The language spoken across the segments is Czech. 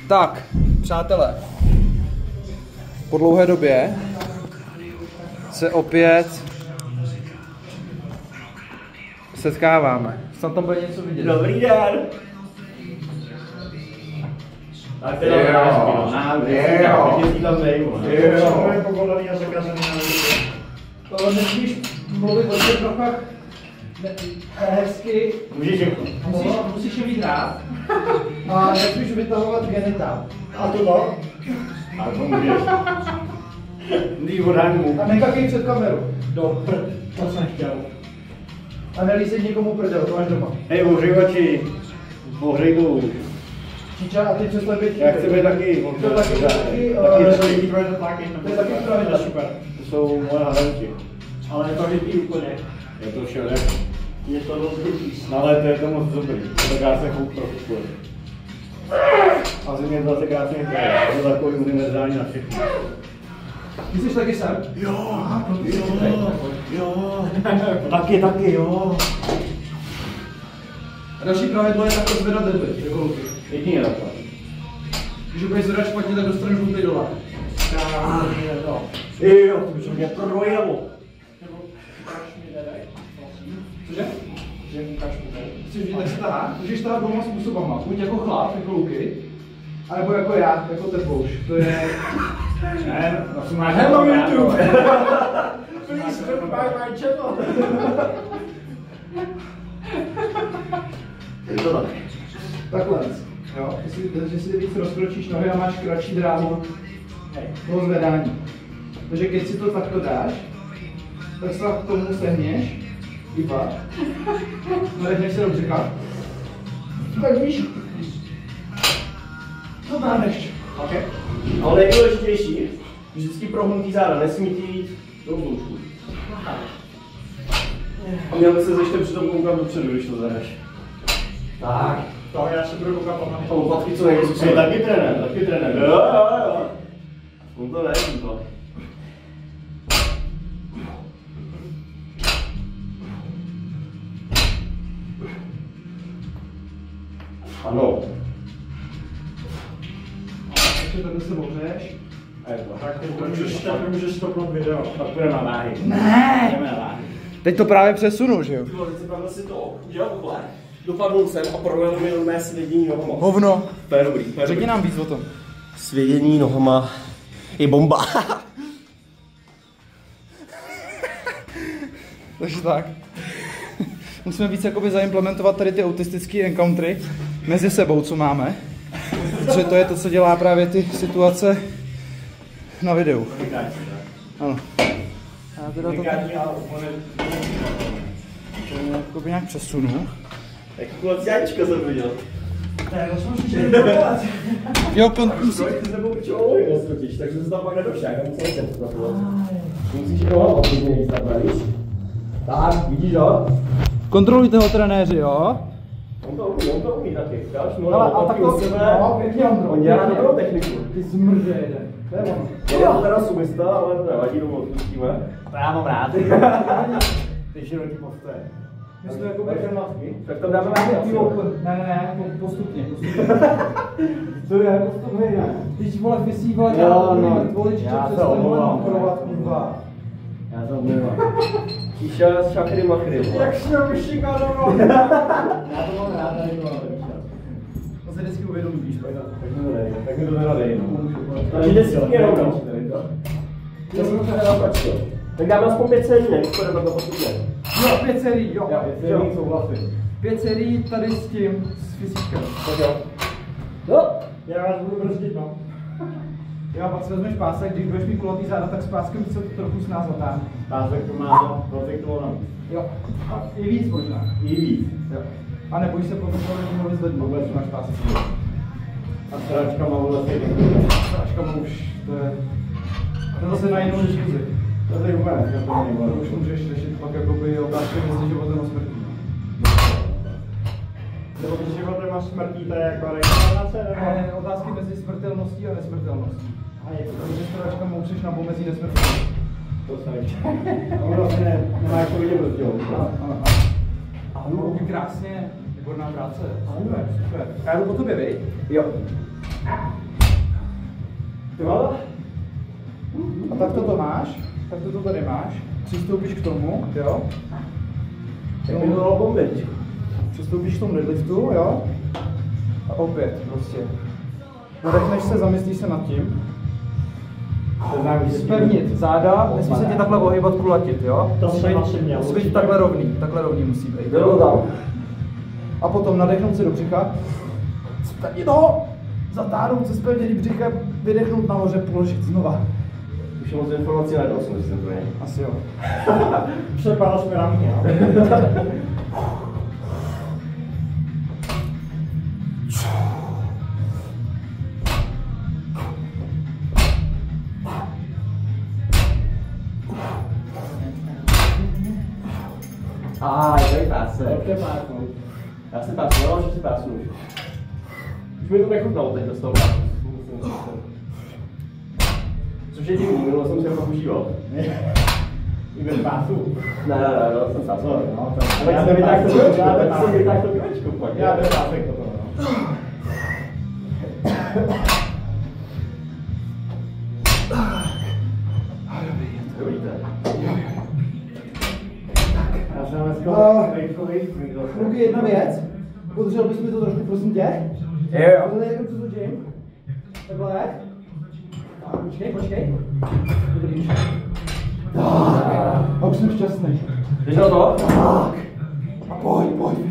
Tak, přátelé, po dlouhé době se opět setkáváme. Snad tam bude něco vidět. Dobrý den! Tak teda to nesmíš mluvit o těch trochách hezky. Musíš je mít rád. A nesmíš vytahovat genitál. A to no? A to můžeš. A nekakej před kameru. To jsem chtěl. A nelízej někomu prdel, to máš doma. Hej, ohřívači, ohřej dolů. Číča, a ty přestaň být. Já chci být taky. To taky pravidla. Super. To jsou moje hádanky. Ale je to vypí úplně. Je to všelek. Je to dost vypí. Ale to je to moc dobrý. Tak já se choup trochu kvůli. A zimě 20krát mě hraje. Je to takový univerzální na všechny. Ty jsi taky sám? Jo. Taky, jo. A další pravidlo je takhle zvedat debly, jako luky. Jedině takhle. Když ho budeš zvedat špatně, tak dostaneš žlutý dolar. Jo, to by mě prodvojilo. Cože? Chceš vidět, jak se tahá? Můžeš tahat dvěma způsobama. Buď jako chlap, jako luky, anebo jako já, jako tepouš. To je... Ne, to máš Hello YouTube! Please subscribe my channel. Je to tak. Takhle. Jo, že si víc rozkročíš nohy a máš kratší dráhu toho zvedání. Takže když si to takto dáš, tak se k tomu sehněš, iba, nadehneš se do břicha, tak víš, to dáneš. Okay. Ale nejdůležitější, vždycky prohnutý záda, nesmí ti jít do vzduchu. A měl by se ještě přitom koukat dopředu, když to zahreš. Tak. To já se budu koukat po A lopatky co nejvíc. Je taky trenér. Jo. On to neví to. Ano. Ještě takhle se ohřeješ. A je to. Tak můžeš stopnout video. Pak půjdeme na váhy. Ne! Jdeme na váhy. Teď to právě přesunu, že jo? Ty vole, teď se takhle si to udělal takhle. Dopadnul jsem a prolejl mi normé svědění nohama. Hovno. To je dobrý. Řekni nám víc o tom. Svědění nohama je bomba. Takže tak. Musíme víc jakoby zaimplementovat tady ty autistické encountery mezi sebou, co máme. Protože to je to, co dělá právě ty situace na videu. Ano. Já teda to jakoby nějak přesunu. Jak kuleciáčka jsem viděl. Jo, Ty se popřel roztočíš, takže se tam pak nedošák, já musím se zapovat. Musíš toho hodně víc takhle, víš? Tak, vidíš ho? kontrolujte ho, trenéři, jo? On to umí taky, dáš mu Ale a tak to, no, pěkně Ondro. On dělá dobrou techniku. Ty zmrde jeden. To je ono. Já mám teda subista, ale to nevadí, domů odpustíme. To já mám rád. Ty široký postoje. My jsme jako běžematky. Tak tam dáme nějaký Ne, postupně. To je postupně, ne? Když vole vysí, vole, volič, já se omlouvám. Já se omlouvám. Tíša s šakry machry. Jak jsme vyšikanoval. Já to mám rád, tady to mám. To se vždycky uvědomí, víš, pojď. Tak mi to nedej, no. Takže desítky rovnou. Tak dáme aspoň 5 sérií, ne? Když půjdeme to postupně. Jo, 5 sérií, jo. 5 sérií souhlasím. 5 sérií tady s tím, s fyzičkem. Tak jo. No. Já vás budu brzdit, no. Jo, a pak si vezmeš pásek, když budeš mít kulatý záda, tak s páskem se trochu s nás zatáhne. Pásek to má 20 kg navíc. Jo. A i víc možná. I víc. Jo. A neboj se potom mluvit s lidmi, vůbec máš pásek. A stráčka má vlastně. Stráčka má už, to je zase na jinou diskuzi. To je úplně, já to nemám. To už můžeš řešit pak jakoby otázky mezi životem a smrtí. Nebo když životem a smrtí, to je jako reinkarnace, nebo? Ne, otázky mezi smrtelností a nesmrtelností. A je to, že stráčka moučeš na pomezí nesmrtelnosti. To se nečí. A on vlastně nemá jako vidět rozdíl. Ano, krásně, výborná práce. Super, super. Já jdu po tobě, vej? Jo. Jo? A tak to máš, tak to tady máš, přistoupíš k tomu, jo? Jak by bylo bombit. Přistoupíš k tomu deadliftu, jo? A opět prostě. Nadechneš se, zamyslíš se nad tím. Zpevnit záda, nesmí se tě takhle ohybat kulatit, jo? To jsem asi měl. Musí být takhle rovný musí být. Bylo tam. A potom nadechnout se do břicha. Zpevnit toho! Zatáhnout se zpevněný břichem, vydechnout nahoře, položit znova. Už moc informací nedal, jsem si to Asi jo. Přepál jsme na mě. Je tady práce. Já si pásnu, ale že si pásnu. Už mi to nechutnalo teď z toho. Což je divný, minule jsem se jako užíval. I bez pásu. Ne, jsem pásnu. No, Ale já nevím, jak to pivečko pak. Já bez pásek toto. Já jsem dneska Kluky, jedna věc. Podržel bys mi to trošku, prosím tě? Jo. Tohle je jako co Jim. Takhle. Tak, počkej. Dobrý. Tak. A už jsem šťastný. Jdeš na to? Tak. A pojď.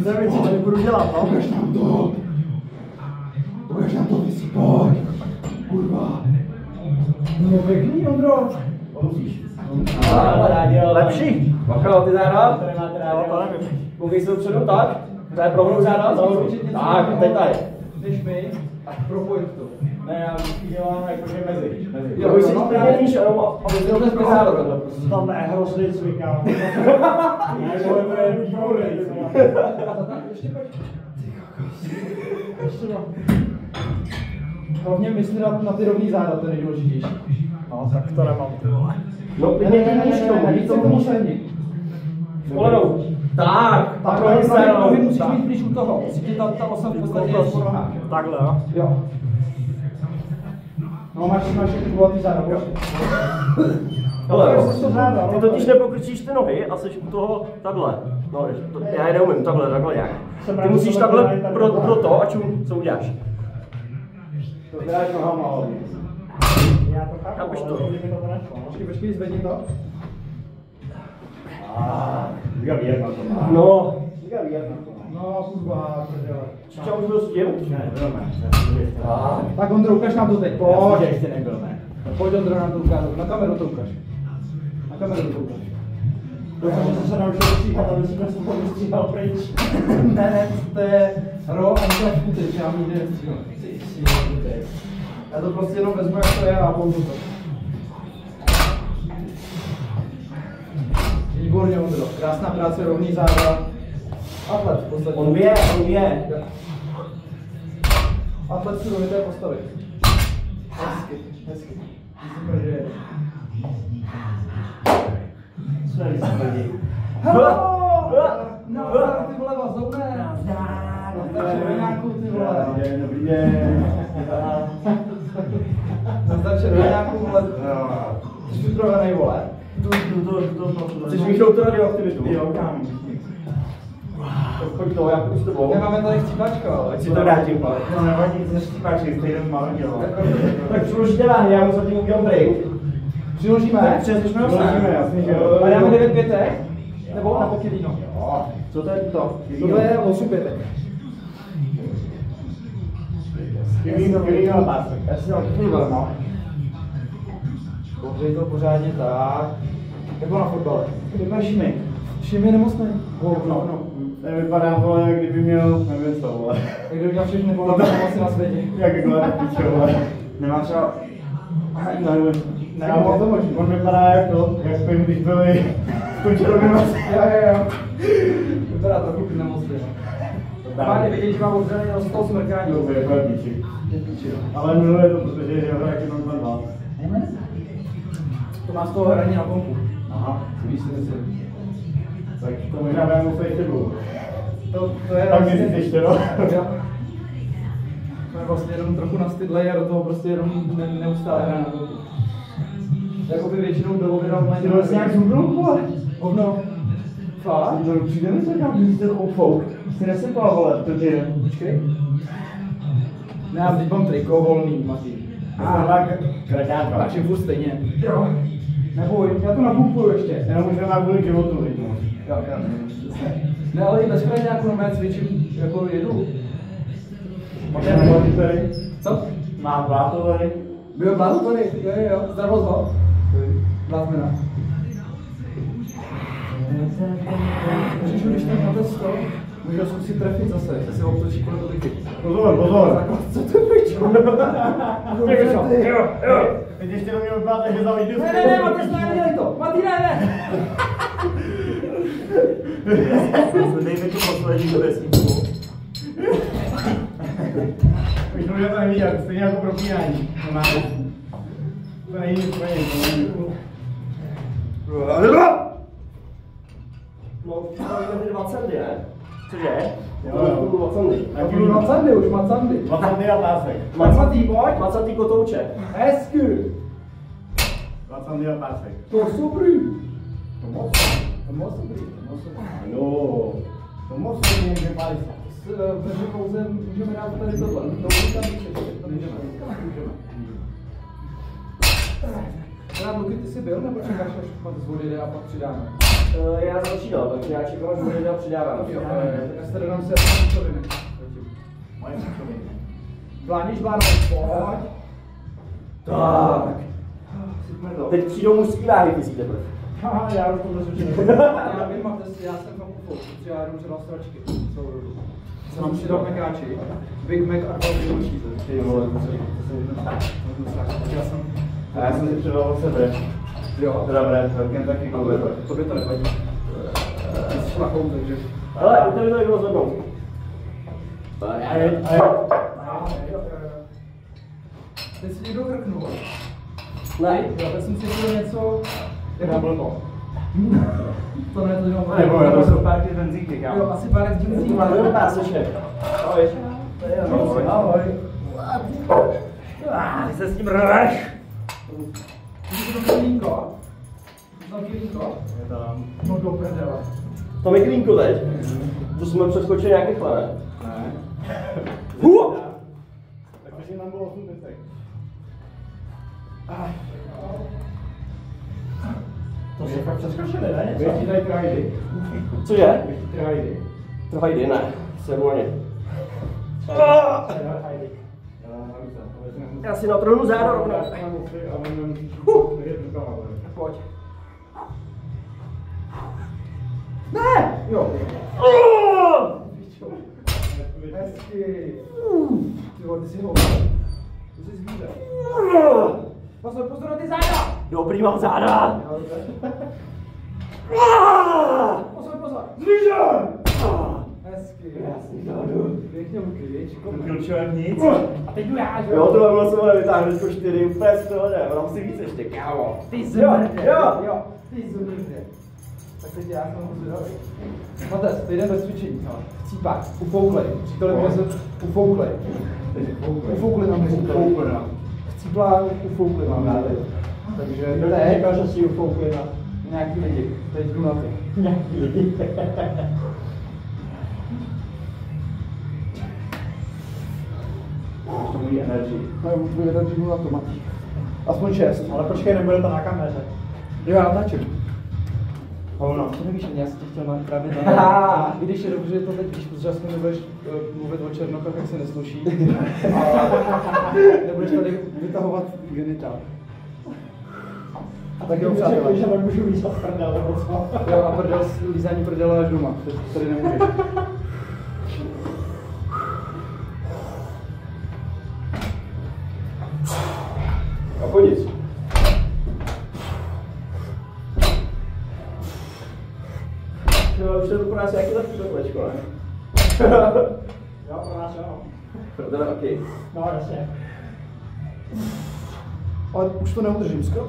Nevím, co tady budu dělat, no? Ukaž nám to. Ukaž nám to, vysí, pojď. Kurva. No pěkný, Ondro. Musíš. Lepší? Bacha, ty záda? Tady máte rád, to nevím. Koukej se dopředu, tak? To je prohnou záda? Tak, teď tady. Jdeš mi a propoj to. Ne, já vždycky dělám jakože mezi. Jo, už si právě níž, aby si to nezbyl záda. Tam ne, hrozný cvikám. Ne, to je výborný. Ještě pojď. Ještě no. Hlavně mysli na ty rovný záda, to je nejdůležitější. No, tak to nemám, ty vole. No, Víc se tomu sedni. Kolenou. Tak, Nohy musíš mít blíž u toho. Cítit ta osa v podstatě je po nohách. Takhle, jo? Jo. No máš všechny kulatý záda, pojď. Hele, ty totiž nepokrčíš ty nohy a jsi u toho takhle. No, já je neumím, takhle nějak. Ty musíš takhle pro to, a co uděláš? To děláš nohama, ale. Já to chápu, Chápeš to? ale kdyby to nešlo. Počkej, zvedni to. Říká věrna to má. No. Říká věrna to má. No, kurva, prdele. Čiča už byl s tím? Ne, bylo ne. Tak Ondro, ukaž nám to teď, pojď. Ještě nebyl, ne. Pojď Ondro nám to ukázat, na kameru to ukaž. Na kameru to ukaž. Doufám, že jsem se naučil stříhat, aby si to stříhal pryč. Ne, to je ro a to je footage, já mi jde nestříhám. Já to prostě jenom vezmu, jak to je a použiju to. Výborně, Ondro. Krásná práce, rovný záda. Atlet v podstatě. On ví. Atlet si dovedete postavit. Hezky. Super, že jedeš. Směli se lidi. Hello! Nazdar, ty vole, vazovné. Nazdar červenáku, ty vole. Dobrý den. Nazdar červenáku, vole. Jsi připravený, vole? Chceš vychnout tu radioaktivitu? Jo, kam? Pojď to, já půjdu s tebou. Nemáme tady chcípačka, ale. Ať si to vrátím, pane. No nevadí, ze štípačky, jste jenom malý dělal. Tak přiložíte rány, já mu zatím udělám break. Přiložíme? Tak přesně Přiložíme, jasně, že jo. A dáme 9 pětek? Nebo na pokylíno? Co to je to? Tohle je 8 pětek. Kylíno a pásek. Já si dám chvíli, no. Pohřej to pořádně tak. Jako na fotbale. Vypašíme. Všim je nemocný. No. Vypadá, vole, jak kdyby měl, nevím co, vole. Jak kdyby měl všechny volat nemoci na světě. Jak gleda píče, vole. Nemá třeba... Nemám o to možný. On vypadá jak to, jak jsme když byli s končerovým vlastně. Jo. Vypadá to trochu nemocný. Páně vidět, že mám odřený z toho smrkání. To je úplně píči. Ale miluje to, protože je tak jenom 2. To má z toho hraní na pompu. Aha. Víš si myslím. Tak to možná budeme muset ještě budou. To je Tak měsíc ještě, no. Jo. Jsme vlastně jenom trochu nastydlej a do toho prostě jenom neustále hraje na boku. Jakoby většinou dolovědal mají... Ty vlastně jak zhubnul, vole. Hovno. Fakt? Přijde mi to kam, když jste fouk. Jsi nesypal, vole, to ty. Počkej. Ne, já teď mám triko volný, Matý. Kraťáka. Takže furt stejně. Jo. Neboj, já to napumpuju ještě. Jenom už nemá kvůli životu, vidím. Jo. Ne, ale i bez kraťáku normálně cvičím, jako jedu. Máte ty tady? Co? Mám bláto tady. Byl Bláto tady, jo, zdravil ho. Blátmina. Můžeš ho, když tam máte stol, můžeš ho zkusit trefit zase, se obtočí kolem tolik. Pozor. Co to pičo? Jo. Teď ještě do mě vypadá, že zavítí. Ne, Matej, nedělej to! Matej, ne! Dejme tu poslední do vesníku. Už můžu to nevidět, stejně jako propínání. To není nic úplně. No, už 20, ne? Cože? Jo. 20. Já budu na Sandy, už má Sandy. 20 a pásek. Matý, pojď! 20 kotouče. Hezky! 20 a pásek. To dobrý! To moc? To moc dobrý. Ano. To moc je někde 50. Takže pouze můžeme dát tady tohle. To můžeme. Teda, Luky, ty jsi byl, nebo čekáš, až pak z vody jde a pak přidáme? Já začínal, takže já čekám, až bude přidávám. Jo, tak já se tady dám se píčoviny. Moje píčoviny. Vláníš, pojď. Tak. Teď přijdou mužský váhy, ty si teprve. Haha, já už to nezvučím. Já vím, já jsem tam ufo, protože já jdu třeba stračky celou dobu. Jsem mám přidal mekáči, Big Mac a 2 cheese. Ty vole, to jsem... A já jsem si přidal od sebe. Jo. Teda brát, velkém taky koule. Tobě to nevadí. Ty jsi šlachou, takže... Hele, u tebe to někdo zvednou. Teď si někdo krknul. Ne. Jo, teď jsem si chtěl něco... Já byl to. To ne, to nemám. Nebo já to jsou pár těch benzínky, kámo. Jo, asi pár benzínky. Máme pár sešek. Ahoj. Ahoj. Ty se s tím rveš. Můžeš to klínko? Tam klínko? Je tam. No do prdele. To mi klínko teď. To jsme přeskočili nějaký chlane. Ne. Tak to nám bylo 8 desek. To se fakt přeskočili, ne? Větší dají trajdy. Cože? Větší trajdy. Trhajdy, ne. Se volně. Já si na tronu záda rovnou. Pojď. Ne! Jo. Hezky. Ty vole, ty jsi ho. Ty jsi zvíře. Pozor, pozor na ty záda! Dobrý, mám záda. Pozor, pozor. Zvíře! Hezky. Jasný zádu. Pěkně Luky, víš? Byl člověk nic. A teď jdu já, že Jo, to mám se mohli vytáhnout jako 4, úplně z toho ne, mám si víc ještě, kámo. Ty zmrdě. Jo. Ty zmrdě. Tak teď já jsem ho zvědavý. Matez, teď jdeme bez cvičení. Chcípák, ufouklej. Příteli mě se ufouklej. Ufoukli nám ufouklej. Chcíplák, ufoukli mám rádi. Takže teď Říkal, že si ufoukli na nějaký lidi. Teď jdu na ty. nějaký lidi. To můj energii. No, bude tak jdu na to, Matí. Aspoň 6. Ale počkej, nebude to na kameře. Jo, já natáčím. Hovno. To nevíš, já jsem tě chtěl právě na... I když je dobře, že to teď víš, protože aspoň nebudeš mluvit o černokách, jak se nesluší. A nebudeš tady vytahovat genitál. A tak jo, přátelé. Že nemůžu lízat prdel, nebo co? Jo, a prdel, lízání prdele až doma. Tady nemůžeš. A po nic. No, už je to pro nás jaký lehký doklečko, ne? Jo, pro nás jo. Pro tebe taky. No, jasně. Ale už to neudržím skoro.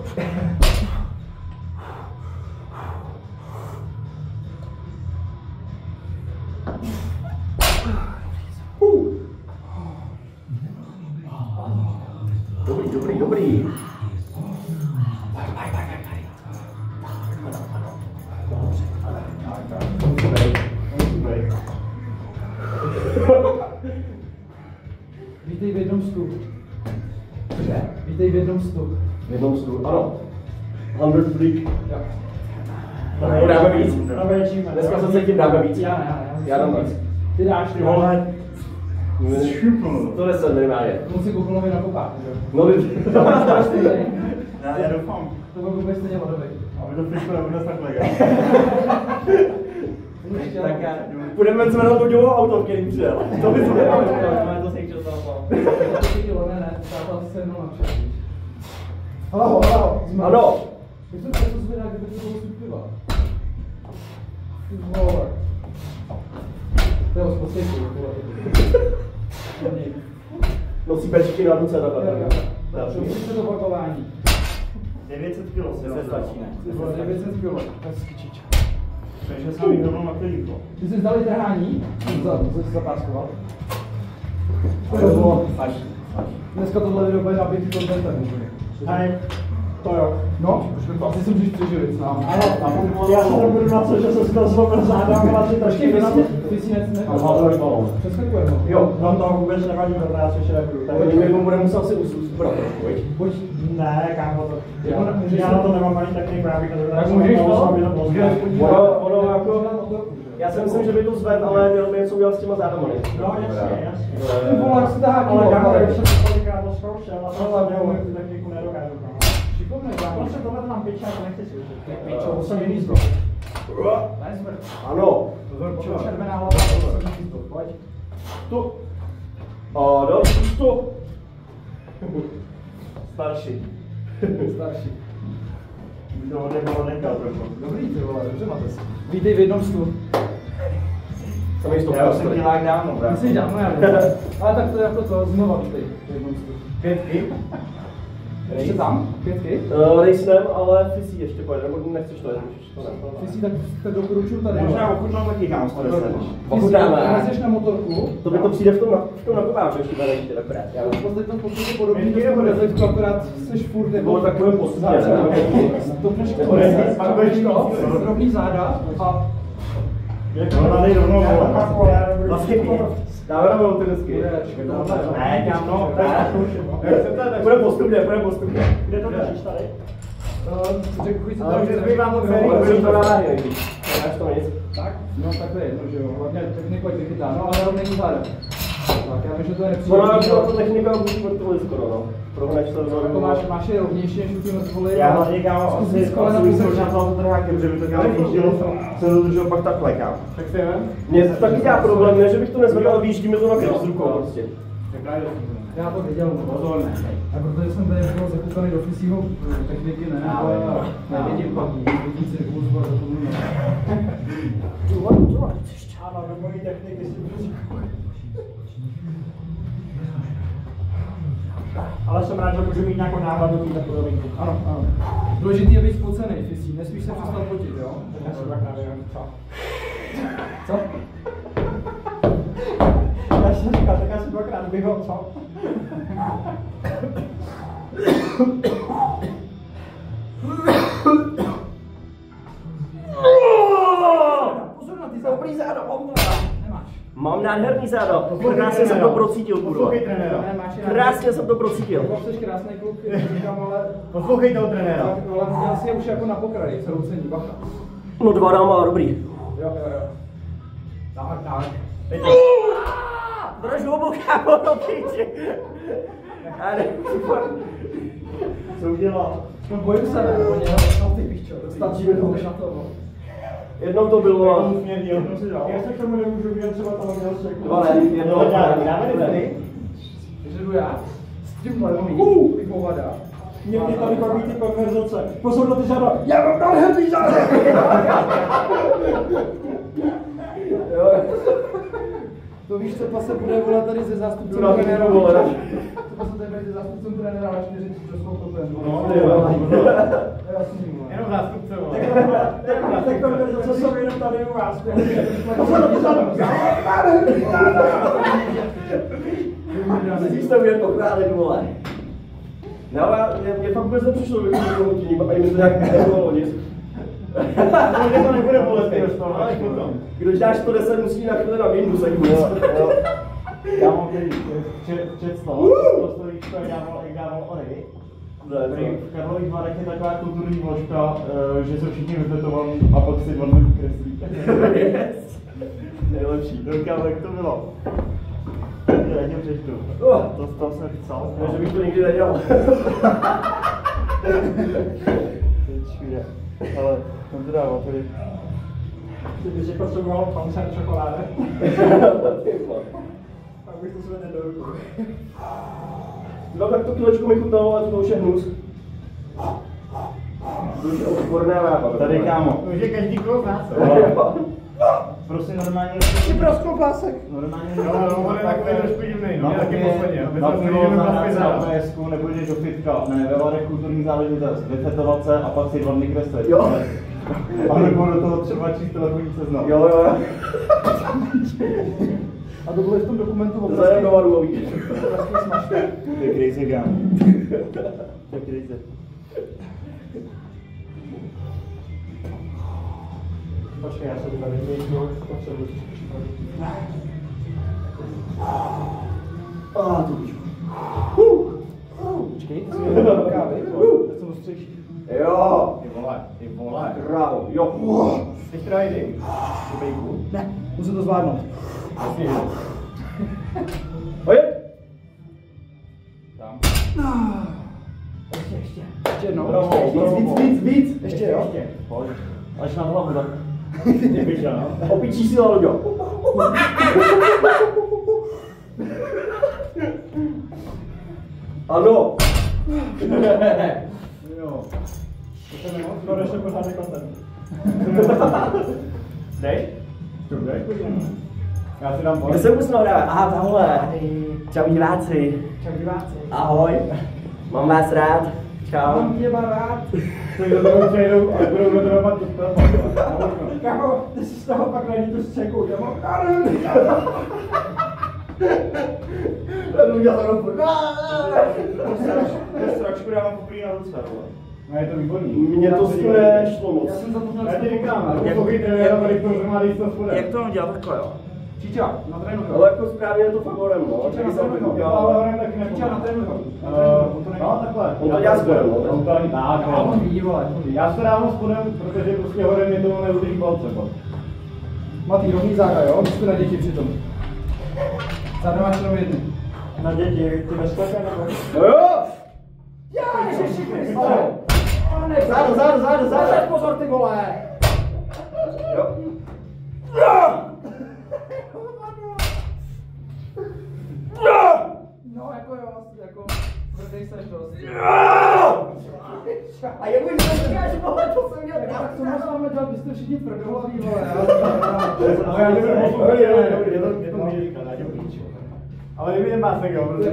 Dobrý. Vítej v jednom stu. Cože? Vítej v jednom stu. V jednom stu, ano. 100 freak. Jo. Dáme víc. Dneska se cítím, dáme víc. Já dám víc. Ty dáš, ty vole. To nesem minimálně. On si koupil nový nakopák, že jo? No, Já doufám. To byl vůbec stejně vodový. Aby to přišlo nebude takhle. Tak půjdeme zvednout do dělo auto, který přijel. To by to bylo. To si chtěl toho. To si chtěl, ne, táta se jenom napřed. Halo. Ano. Jak jsem to zvedá, kdyby to bylo piva? Ty vole. To je ho zposlejší, Nosí pečky na ruce takhle. Dobře se to opakování. 900 kg se stačí, ne? 900 kg, hezky čič. Takže jsem jich rovnou na klidíko. Ty jsi zdali trhání? Jsi zapáskoval? To bylo až. Dneska tohle video bude nabitý contentem úplně. Hej, to jo. No, ty si můžeš přeživit s námi. Já se nebudu na co, že se to zlobil zádám, ale si trošku Ty si ne? Přeskakujeme. Jo, no to vůbec nevadí, protože já se nebudu. Tak někdo bude muset si usubrat. Pojď. Ne, kámo, to. Já na to nemám ani techniku, já bych to Tak můžeš to? Ono jako... Já si myslím, že by to zved, ale měl by něco udělat s těma zádama. No, jasně. Ty vole, jak se tahá Ale kilo. kámo, když jsem kolikrát to zkoušel, a to neumím tu techniku nedokážu, kámo. Šikovnej, kámo. Proč se tohle nám piče, já to nechci slyšet. Pičo, To jsem jiný zdroj. Ano. Červená hlava, osobní zdroj. Pojď. Tu. A další tu. Starší. Starší. Už to odebalo nechal trochu. Dobrý, ty vole, dobře máte si. Vítej v jednom stu. Já už jsem dělák dávno, Ty brat. jsi dávno, já vím. Ale tak to jako to, znova vítej v jednom stu. 5 Ještě tam? 5? Rejsnem, ale Fisí ještě pojede, nebo nechceš to, můžeš to ne. Ty si tak doporučuju tady. Možná ochutnám taky, kámo, 110. Ochutnáme. Ty jsi na motorku. To by to přijde v tom nakopáku, ještě tady ještě akorát. Já V podstatě to je podobný, to je reflektu, akorát jsi furt jako bylo takové postupně. to rovný záda a No, tady rovnou Vlastně dáme na ty dnesky. Ne, kámo, Bude postupně. Kde to držíš tady? řekl si Ale to, bych vám to celý Ale budeme to dávat nejvíc. Nemáš to nic. tak? No tak to je jedno, že jo, hlavně techniku ať vychytá, no ale rovný záda. Tak já vím, že to je Ono nepříjemný. to technika musí vrtulit skoro, no. Prohneš to Jako máš je rovnější než u ty mrtvoly. Já hlavně, kámo, asi bych možná vzal to trhákem, protože by to dělal výjíždělo, se to držel pak takhle, kámo. Tak si nevím. Mně taky dělá problém, ne, že bych to nezvedl, ale výjíždí mi to na krv s rukou prostě. Já to viděl, pozor ne. A protože jsem tady byl zakoukaný do Fisího techniky, ne, nevidím pak, vidím si takovou zbor za tomu. Ano, do mojí techniky si budu ale jsem rád, že můžu mít nějakou návadu týhle podobinku. Ano. Důležitý je být spocený, Fisí, nesmíš se přestat fotit, jo? Já jsem tak nevím, co. Co? Já jsem říkal, tak já jsem dvakrát vyhol, co? Pozor na ty Dobrý záda, nemáš. mám nádherný záda. Krásně jsem to procítil, kurva. Poslouchej trenéra. Krásně jsem to procítil. Jako jsi krásný kluk, říkám, ale... Poslouchej toho trenéra. Ale měl si je už jako na pokraji, zroucení, bacha. No 2 dám, ale dobrý. Jo. Tak. Drž hubu, kámo, do píči. Co udělal? No bojím se, ne, oni no ty pičo, stačí mi to už na to, no. Jednou to bylo a... Já se k tomu nemůžu vyjadřovat, ale měl se k tomu. 2 ne, jednou. Dáme tady. Takže jdu já, s tím levou bych ovadá. Mě tady baví ty konverzace. Pozor na ty záda. Já mám nádherný záda. To víš, co se bude volat tady ze zástupcem Na trenéra. to vole. Co se tady bude ze zástupcem trenéra na 4 českou topem. No, Jenom zástupce, vole. ty konverzace jsou jenom tady u vás. Pozor na ty záda. Musíš to udělat pochránit, vole. No ale mě fakt vůbec nepřišlo, že to bylo tím, a mi to nějak nebylo nic. To nebude bolet, ale potom. Když dáš 110, musí na chvíli na Windows, ani vůbec. Já mám tady představu, to stojíčko, jak dával Ory. V Karlových Varech je taková kulturní vložka, že jsou všichni vytetovaní a pak si Varny kreslí. Yes. Nejlepší. Dokáme, jak to bylo. Já tě přečtu. To jsem psal. Že bych to nikdy nedělal. Ale tam to dává tady. Ty bys jako potřeboval koncert čokoláde. Pak bych to své nedoruku. No tak to kilečko mi chutnalo, ale to už je hnus. To už je odporná váha. Tady kámo. To už je každý kolo znáce. Prostě normálně... Ty proskl pásek. Normálně... No, on je takový trošku divnej, no, mě taky posledně. Na pivo na PSku nepůjdeš do fitka, ne, ve Varech kulturní záležitost, vyfetovat se a pak si Varny kreslit. Jo. A nebo do toho třeba číst telefonní seznam. Jo. A to bylo v tom dokumentu To je novarumový. To je crazy gun. To je crazy. Počkej, já se tady nejdu, potřebuji připravit. To víš. Počkej, ty jsi měl kávy? Já jsem ostřejší. Jo. Ty vole. Bravo, jo. Teď teda jdi. Do bejku. Ne, musím to zvládnout. Pojď. Tam. Ještě jednou. Víc. Ještě jo? Pojď. Až na hlavu tak. Opičí si na loďo. Ano. Jo. Skoro ještě pořádný kontent. Dej? Dej? Já si dám Kde se musím nahrávat? Aha, tahle. Čau diváci. Čau diváci. Ahoj. Mám vás rád. Čau. Mám tě rád. Tak do toho přejdou a budou dodrovat tu Kámo, ty jsi z toho pak najít tu střeku, já mám rád. Já to udělal jenom furt. Stračku dávám poprý na ruce. No je to výborný. Mně to nešlo moc. Já jsem za to měl Já ti říkám, poslouchejte, já tady to má líst to spodem. Jak to mám dělat takhle, jo? Čiča, na trénu. Ale jako správně je to favorem, no. Čiča, na trénu. Jo, ale horem taky Čiča, na trénu. No takhle. On to dělá spodem, no. On to ani tak, Já on ví, vole. já se dávám spodem, protože prostě horem je to neudrží palce. Matý, rovný záda, jo? Myslíte na děti přitom. Záda máš jenom jedny. Na děti, ty nesklepě nebo? Jo! Já, Ježiši Kriste! Zádu! Pozor, ty vole! Jo. No, jako jo, jako... Tvrdej seš dost. A jak bych to říkáš, vole, to jsem měl Tak co moc máme dělat, vy jste všichni tvrdohlaví, vole. Ale já nebudu poslouchat, je to může říkat, já tě píču. Ale kdyby nemá se go, prostě.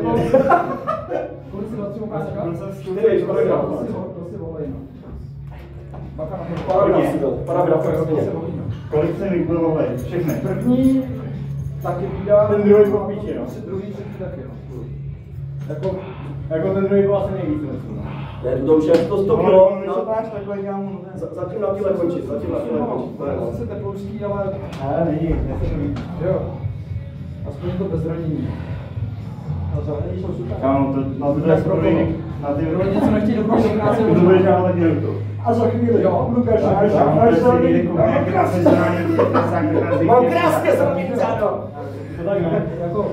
Kolik si dal pásek? Čtyři, Prosím, volej, no. Baka na to. Paragraf si byl, paragraf. Kolik se mi bylo volej? Všechny. První taky vydá. Ten druhý byl píči, no. Druhý, třetí taky, no. Jako ten druhý byl asi nejvíc, myslím. Ne, to už je to 100 kilo. máš takhle, kámo. Zatím na kile končit, zatím na kile končit. To je No, zase teplouský, ale... Ale není, nechci to víc. Jo. Aspoň je to bez ranění. Ale zelený jsou super. Kámo, na ty Tak pro koho? na ty Kdo něco nechtějí do práce, to budeš dělat taky do toho. a za chvíli, jo, Lukáš, Mám krásně zrovný zádo. to tak ne, jako,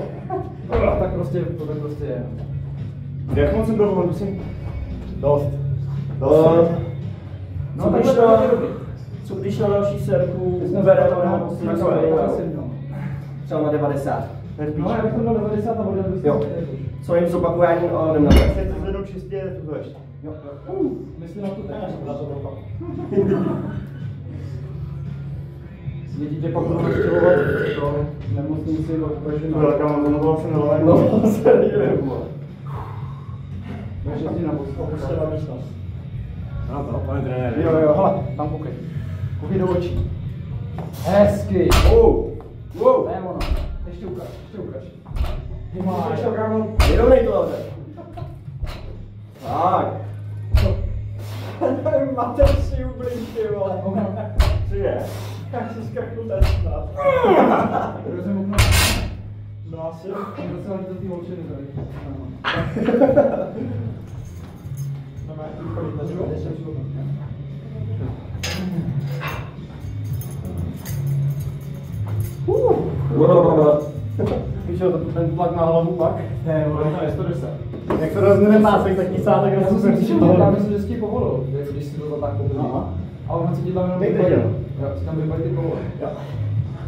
tak prostě, to tak prostě je. Jak moc jsem byl, musím... Dost. No takhle to je dobrý. Co když na další serku My jsme ubereme zvedali na na poslední tak své, asi měl. třeba na 90. No, já bych to dal 90 a hodil bych Jo. Co jim zopakování, ale jdem na to. Se to zvednou čistě, to ještě. Jo, myslím na to teď. Vidíte, pak budu naštěvovat do nemocnici, protože To velká mám, to bylo asi nové. No, se nevím. Takže si na posledná místnost. No to, pane trenére. Jo, hele, tam koukej. Koukej do očí. Hezky. Wow. To je ono. Ještě ukaž, ještě ukaž. Ty máš. Vyrovnej to, ale. Tak. Máte 3 ublinky, vole. 3 je. Jak si skaknu ten snad. No asi. Docela do té oči nezají. Píšel ten tlak na hlavu pak? Ne, to je 110. Jak se rozmine pásek, tak ní sátek Já na jsem si super. říkal, já myslím, že jsi ti povolil, když si to tak povolil. Ale on si ti tam jenom vypadí. Jo, si tam vypadí ty povolil. Jo.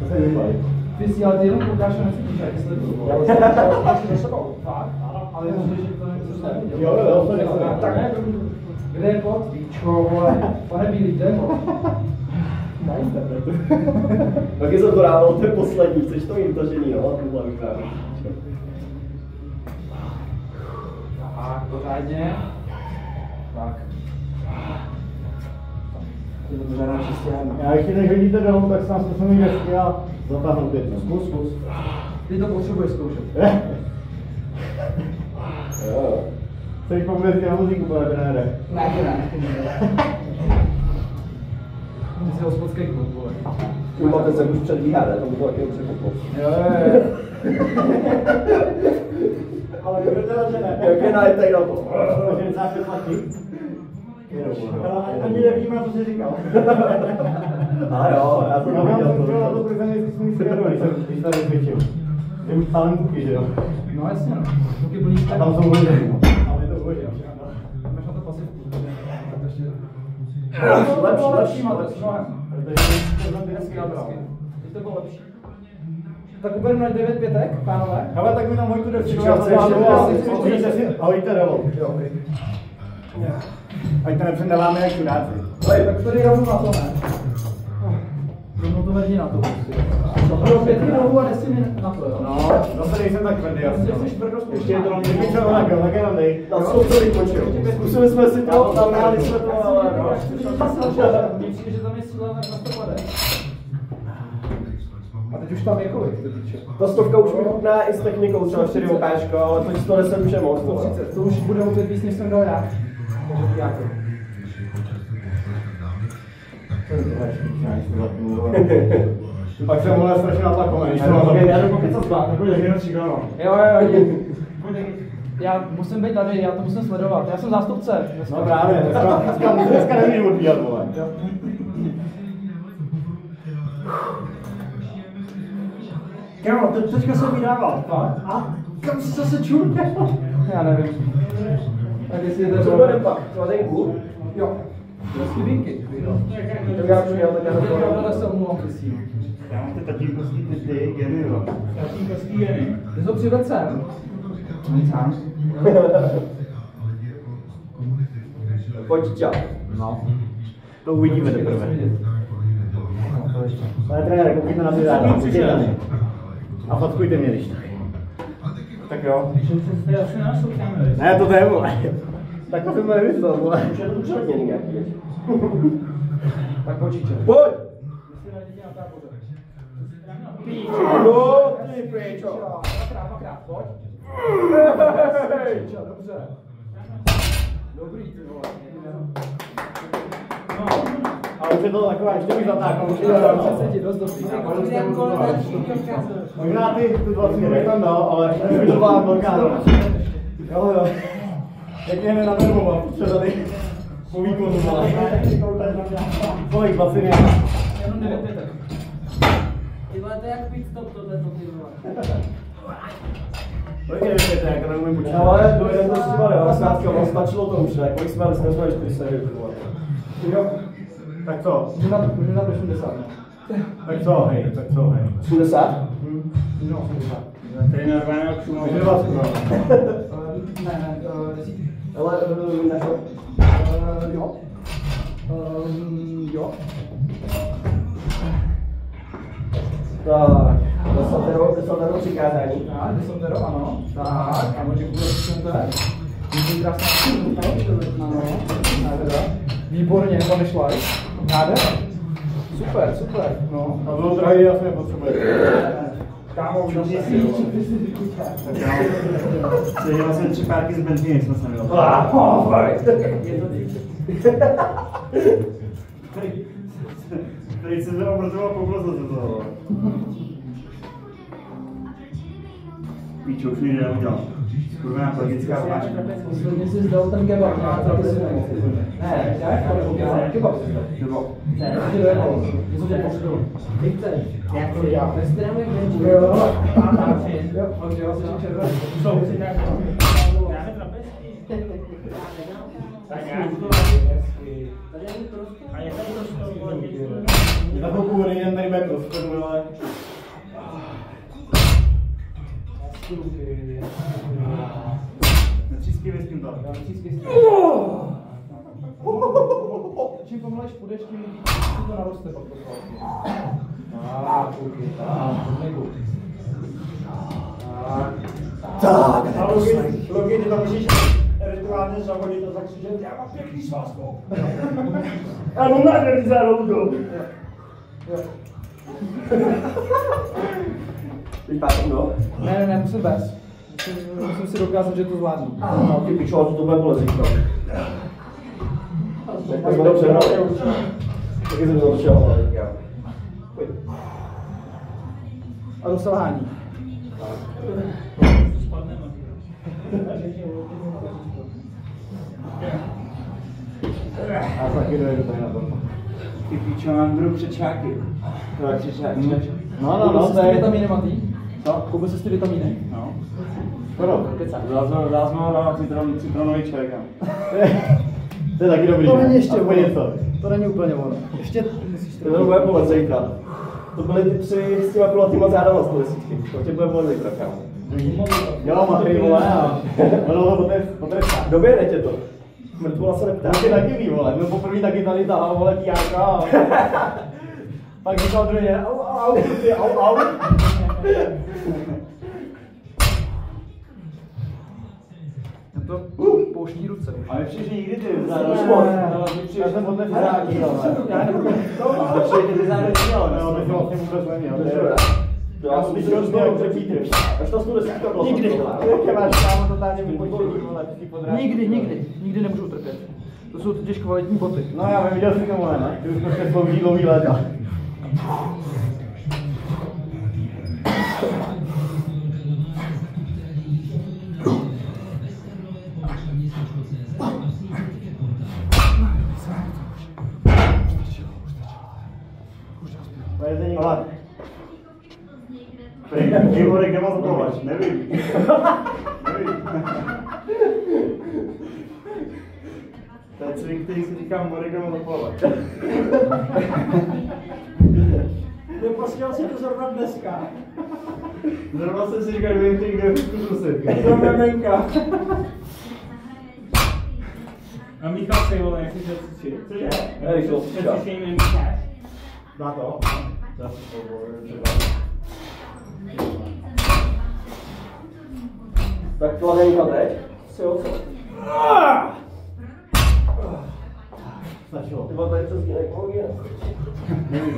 To se vypadí. Ty si ale ty jenom koukáš a necítíš, jak jsi to Já jsem za sebou. Fakt? Ale jenom že to neviděl. Jo, to nechci. Tak ne, kde je pod? Píčko, vole. Pane Bílý, kde je pod? Na internetu. Taky jsem to dával, to je poslední, chceš to mít tažený, jo? Tuhle vykrávám. Tak, pořádně. Tak. Já ještě než vidíte dolů, tak se nás posunují hezky a zatáhnout jedno. Zkus. Ty to potřebuješ zkoušet. Jo. Chceš povědět na muziku, pane trenére? Ne. Ty jsi hospodský klub, vole. Už máte se už předbíhá, ne? To by to taky překoplo. Jo. Ale kdo teda, že ne? Jak je najtej na to? 65 letí. Ani nevíme, co jsi říkal. A jo, já jsem Já to mám viděl. to bylo na to priznaně, jestli jsem svědomý, když tady zvětšil. Je už stále buchy, že jo? No jasně, no. Tuky plný A tam jsou vody. Ale to vody, Máš na to pasivku. Lepší, máte. Teď to bylo lepší. Tak uberu na 9 pětek, pánové. Hele, tak mi tam hoďte do a hoďte reload. Ať to nepřendáváme jak čudáci. Tak tady rovnou na to, ne? Rovnou to vedí na to. No, 5 rovnou a 10 na to, jo? No, zase nejsem tak tvrdý. Ještě je to Ještě je to tak, tak jenom dej. Na co to vykončil? Zkusili jsme si to, namáhali jsme to, ale no. Mně přijde, že tam je síla tak na 100 pade. A teď už tam je kolik? Ta 100 už mi chutná i s technikou, třeba 4 okáčko, ale teď 110 už je moc. 130, to už bude opět víc, než jsem dal já. Takže to jako. Pak jsem vole strašně natlakovaný, když to mám. Já jdu pokud to zvládnu, jako jenom tříkano. Jo. Já musím být tady, já to musím sledovat. Já jsem zástupce. No právě, dneska nemůžu odbíhat, vole. Kámo, teďka jsem vydával. A kam jsi zase čurněl? Já nevím. Tak jestli je to Co bude pak? Kladenku? Jo. Prostě vinky. Tak já už měl, tak já to Ale se omlouvám, Kristýno. Já mám ty tatínkovský ty geny, jo. Tatínkovský geny. Ty jsi ho přived sem. Nic sám. Pojď čau. No. To uvidíme teprve. Pane trenére, koukejte na ty záda. A fackujte mě, když tak. Tak jo. Ne, to je, vole. Tak to jsem nevymyslel, vole. Už je to učetněný nějaký, věď? Tak počíče. Pojď! No, ty pěčo. Dvakrát, pojď. Dobře. Dobrý, ty vole. A už je to taková, ještě bych zatákal, už je to dost dobrý. možná ty 20 bych tam dal, ale už to byla velká doba. Jo. Řekněme na nervovat, co tady po výkonu má. Kolik 20 je? Jenom 9 pětek. Tyhle, to je jak pit stop tohle, to ty vole. Kolik je 9 pětek, já neumím počítat. Ale dojedem to s těma 90, stačilo to už, ne? Kolik jsme dali, jsme 4 Jo. Tak co? Můžu dát 80. Tak co, hej, 80? No, 80. Tady normálně jak šumou. 20, no. Ne, desítky. Ale nešlo. Jo. Jo. Tak, desatero přikázání. Tak, desatero, ano. Tak, a může bude přijemné. Může krásná. Ano, nádhera. Výborně, pane Šlaj. Nádhera. Super. No. A bylo drahý, já jsem nepotřebuji. Kámo, už to si jo. Seděl jsem 3 párky z benzíny, jsme se měli. Je to díky. Tady se zde obrzoval kouklo za toho. Píčo, už mi jde udělat. Kurvená tragická hláška. Posledně si zdal ten kebab, má to si ne, kebab si zdal. Kebab. Ne, to je jedno. Něco tě poškodilo. Ty chceš. Jak to já? Nestrám jak venčí. Jo, ok, já si červený. Jsou si tak. Dáme trapezky. Tak já to tady je trošku. A je tady trošku. Na chvilku jen tady bude prostor, ale... Netřískej s tím to. Čím pomalejš půjdeš, tím to naroste pak to Tak, a Logi, ty to musíš rituálně zavodit a zakřičet, já mám pěkný svazko. A no nádherný zárodku. Vypadám, no? Ne, musím bez. Musím si dokázat, že to zvládnu. No, ty pičo, to bude bolezit, no. Tak jsme dobře hrali. Taky jsem to začal, ale tak já. Pojď. A do selhání. A taky dojde tady na to. Ty pičo, mám druhou přečáky. To je přečáky. No, to je vitamíny, Matý. Co? Koupil jsi ty vitamíny? No. Skoro. Dál jsme ho dát citronový čaj, kam. To je taky dobrý. To není ještě úplně ono. To není úplně ono. Ještě musíš To bude bolet zítra. To byly ty 3 s těma kulatýma zádama z 110. To tě bude bolet zítra, kámo. Jo, Matej, vole, a ono to potrestá. Doběhne tě to. Mrtvola se neptá. To tě taky ví, vole. Byl poprvé taky tady tahal, vole, tíjáka a... Pak říkal druhý, au. to pouští ruce. Ale všichni nikdy ty zároveň. Já jsem od nefizáky, ale všichni ty zároveň dělal, no, to vlastně vůbec neměl. Já jsem si rozměl přepíty. Až to 110 bylo. Nikdy. Jak máš kámo totálně vypočtení, vole, ty podrážky. Nikdy nemůžu utrpět. To jsou totiž kvalitní boty. No já vím, viděl jsi to, vole, ne? Ty už prostě slouží dlouhý léta. Ale... Igorek, kde má zaplavač? Nevím. To je cvik, který si říká Morek, kde má zaplavač. Nepostěl si to zrovna dneska. Zrovna jsem si říkal, že vím, kde je zkusit. To memenka. A Michal se vole, jak si to cvičit? Cože? Hej, to si čas. Cvičej mi Michal. Dá to? Tak kladenka teď. Si ho co? Stačilo. Ty vole, tady přes gynekologie. Nevím.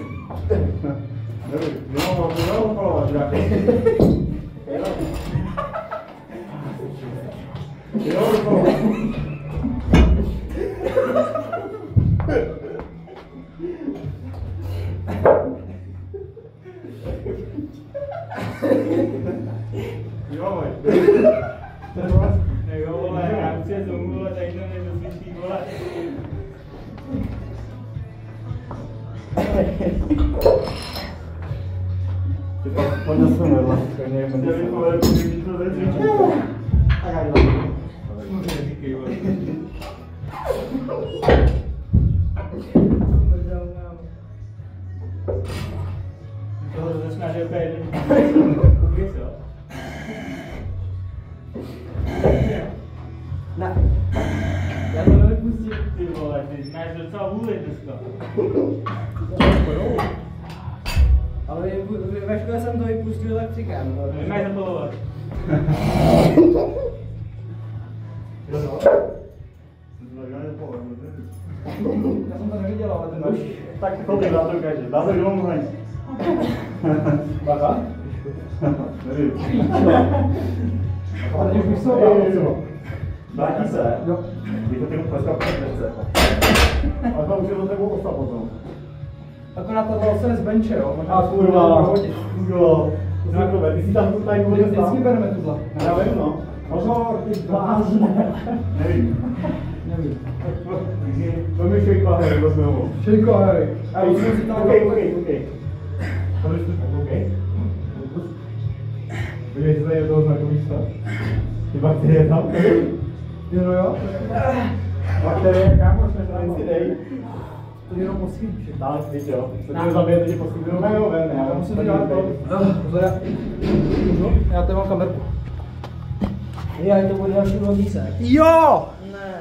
Jo, zapalovat, žáky. Jo, zapalovat. Jo, vole, já už se tomu, vole, tady to nezaslyší, vole. Ty pak podneseme, vlastně, nevím, nevím, vole, když to nezvětší. Tak já jdem. Neříkej, vole. Toho to začíná, že úplně jeden. Kupěs, jo? Ne. Já to nevypustím. Ty vole, ty máš docela vůli dneska. Ale ve škole jsem to vypustil, tak říkám. Nemáš zapalovat. Já jsem to neviděl, ale ten už. Tak chodí, dá to ukáže. Dá to kdo mu hraní. Bacha? Ale když bych se ho dál, vrátí se, když to ty postavky nechce. Ale tam už je do tebou postav potom. Akorát ta valce je z benče, jo? A kurva, jo. Ty jsi tam tady bude stát. Vždycky bereme tuhle. Já vím, no. Pozor, ty blázne. Nevím. To mi šejko a Harry, vezme ho. Šejko a Harry. Okej. To mi šejko, okej. Vidíš, že tady je toho znakový stav. Ty bakterie tam. Jo, jo. Bakterie, kámo, jsme tady si dej. To jenom posílí. Dále víš, jo. Co tě zabije, to tě posílí. No, jo, ven, Já musím dělat to. Já tady mám kamerku. Já to bude další vlogísek. Jo! Ne.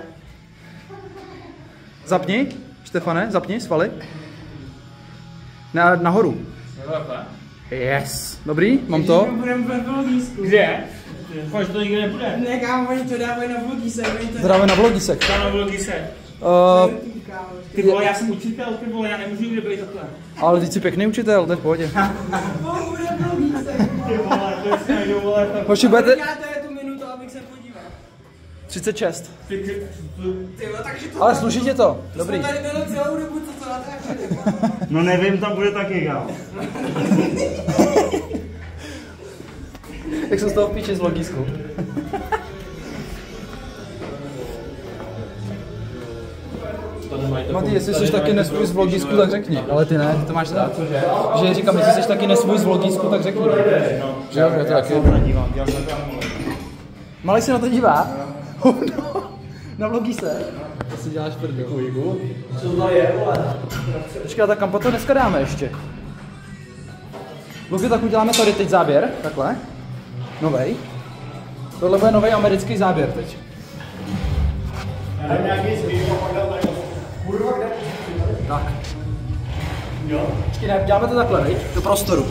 Zapni, Štefane, zapni svaly. Nahoru. Yes. Dobrý, mám to. Budeme ve vlogísku. Kde? Proč to nikdy nebude? Ne, kámo, oni to dávají na vlogísek. Zdravě na vlogisek. Tam na vlogísek. Ty vole, já jsem učitel, ty vole, já nemůžu nikde být takhle. Ale ty jsi pěkný učitel, to je v pohodě. Bude vlogísek. Ty vole, to je snajdu, vole. Hoši, budete... Já to je tu minutu, abych se podíval. 36. Ty Tyjo, takže to... Ale sluší tě to. Dobrý. Jsme tady bylo celou dobu, co natáčeli. No nevím, tam bude taky, kámo. Jak jsem z toho píče s vlogiskou. Mati, jestli jsi taky nesvůj z vlogisku, tak řekni. Ale ty ne, ty to máš rád. Že říkám, jestli jsi taky nesvůj z vlogisku, tak řekni. Že jo, to taky. Malý se na to dívá? Na vlogise? To si děláš prdel. Co to je, vole? Počkej, tak kam to dneska dáme ještě? Luky, tak uděláme tady teď záběr, takhle. Novej. Tohle bude nový americký záběr teď. Já dám nějaký svým a pak dám tady. Kurva, kde? Tak. Jo. Počkej, ne, děláme to takhle, viď? Do prostoru.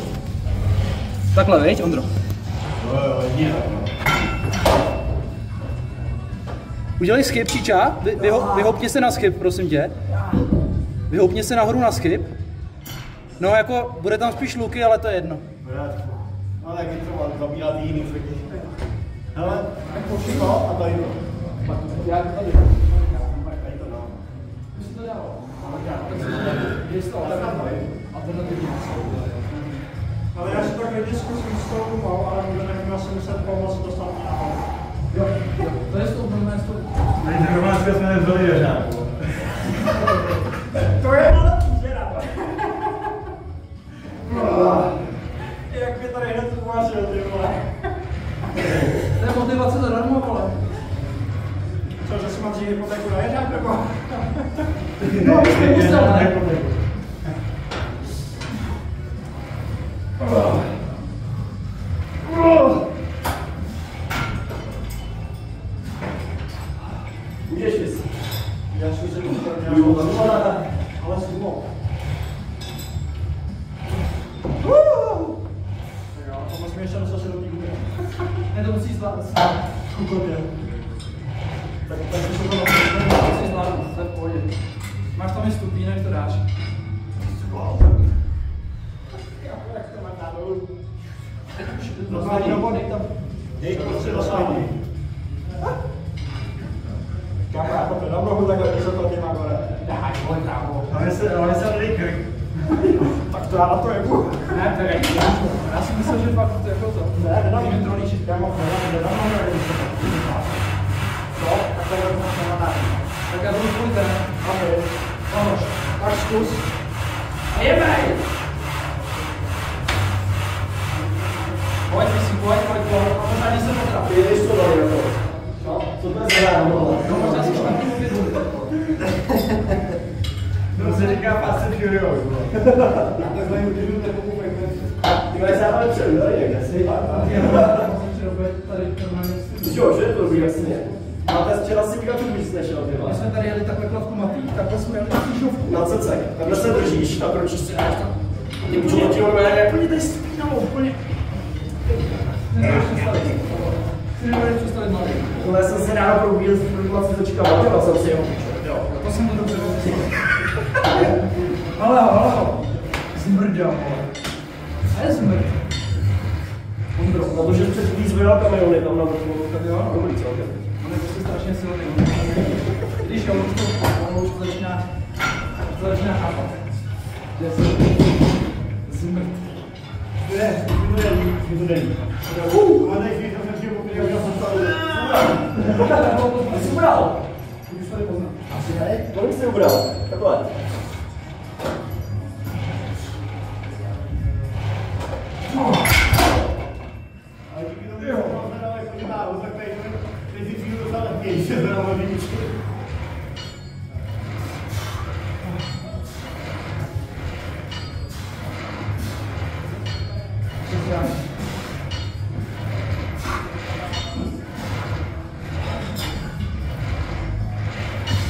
Takhle, viď, Ondro? Jo, Udělej skip, Číča. Vyhoupni se na skip, prosím tě. Vyhoupni se nahoru na skip. No jako, bude tam spíš Luky, ale to je jedno. No taky třeba zabírat jiný cviky. Hele, pošli to a tady to. Já tady. Tady to dám. Už jsi to dal? Ale já si tak lidi zkusím s tou gumou, ale budeme si muset pomoct dostat mě nahoru. Jo, to je s tou bromé, s tou... Nejde románská jsme nebyli ježák. To je ale půzera. Jak mě tady hned uvážil, ty vole. To je motivace zadarmo, vole. Co, že si mám vzít hypotéku na ježák, nebo? No, už bych musel, ne? Můžeš vysít. Já si to ale s gumou. Tak jo, to musím ještě dostat se do té gumy. Ne, to musíš zvládnout. Kukově. Tak si to Musíš zvládnout, to je v pohodě. Máš tam i stupínek, to dáš. Jak to mám dát dolů? Dostávání do vody, tam. Dej to prostě dostávání. Kámo, já to pedám rohu takhle, když se to těma gore. Dáš, vole, kámo. Ale se tady krk. Tak to já na to jebu. Ne, to je. Já si myslel, že fakt to jako to. Ne, nedám Ty mi to líčit. kámo, nedám co? Tak to je to Tak já budu tvůj ten. okej. Vamos, tak zkus. Jebej! Pojď, myslím, pojď. A možná ani se potrafí. Jdeš to dali na to. No, co to je za ráno? No, možná si špatný uvědu. To se říká Fast and Furious. Tak znají udělím takovou frekvenci. Ty máš zároveň před, jak asi? Tady normálně. Jo, že je to dobrý, jasně. Máte včera si Pikachu víc nešel, ty My jsme tady jeli takhle klavkomatý, takhle jsme jeli na křížovku. na cecek. Takhle se držíš, tak kročíš si dáš tam. Ty můžu to tělo jak oni tady spínalo úplně. Nebudu představit malý. Tohle jsem se ráno probíjel z formulace začkala, dělal jsem si jeho. Jo. To jsem to dobře vymyslel. Halo. Zmrdám, vole. A je zmrd. Na to, že před chvílí zvedal kamiony tam na vrchu, tak jo, dobrý celkem. On je prostě strašně silný. Když jo, už to začíná chápat. Že jsi mrtvý. Jsi ubral? Už tady poznám. Asi ne. Kolik jsi ubral? Takhle.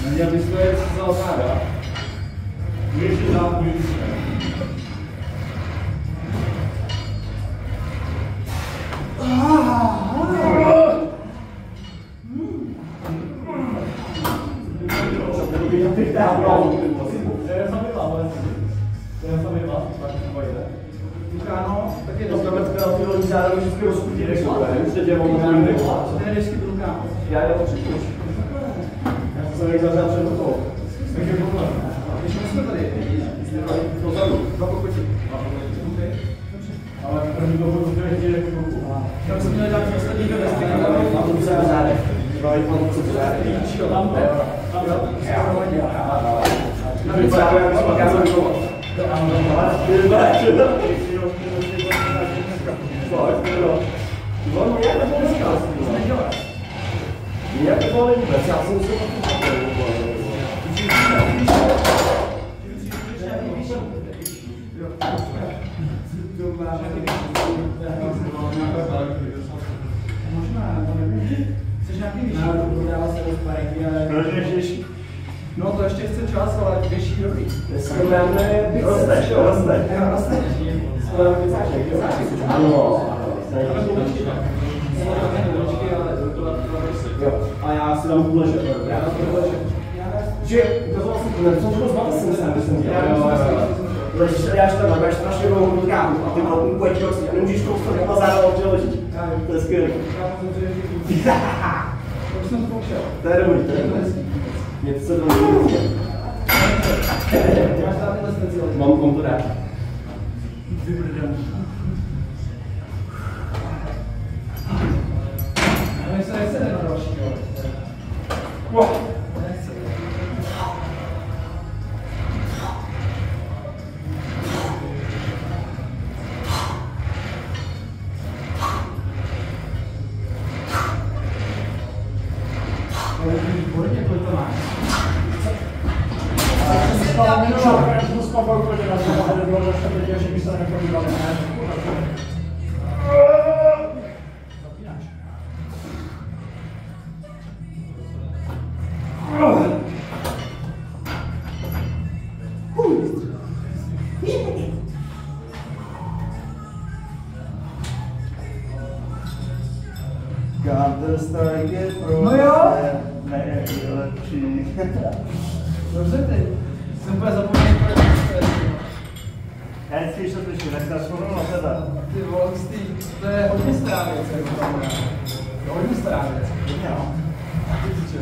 Neměl bys to jet za otára? Ještě zápůjde. Lukáno, tak je To to kametka na ty lodí zároveň vždycky rozkutí, než už tě mám ten je vždycky to Lukáno. Já jde to přijdu. Já jsem jak zavřel před toho. Takže problém. Když jsme tady, Dozadu. dva pokoti. Ale první to budu dělat jako ruku. Tam jsem měl dát poslední do desky. A budu se v zádech. Tam Navíc já bych pakázal vychovat. No, mě to dneska. Já to bylo vůbec, já jsem se No to ještě chce čas, ale větší dobrý. Rosteš, jo, rosteš. Ano. A já si dám kuleže. Že to vlastně to zbaví jsem dělal. Já štěl, máš strašně dlouhou kámu a ty velkou pojďte a nemůžeš kousat na zároveň přeložit. To je skvělé. To už jsem zkoušel. To je dobrý, to je dobrý. Mě to se to nebude. Máš tady tyhle speciální. Mám to rád. Ale se nechce na další, jo. Nechce. Ale výborně, kolik to máš? No jo. Nejlepší. Dobře ty. Jsem úplně zapomněl, kolik to je. Já vždycky, když to slyším, tak se vzpomínám na tebe. Ty vole, to je hodně stará věc, jako tam je. To je hodně stará věc. Jo. Ty piče.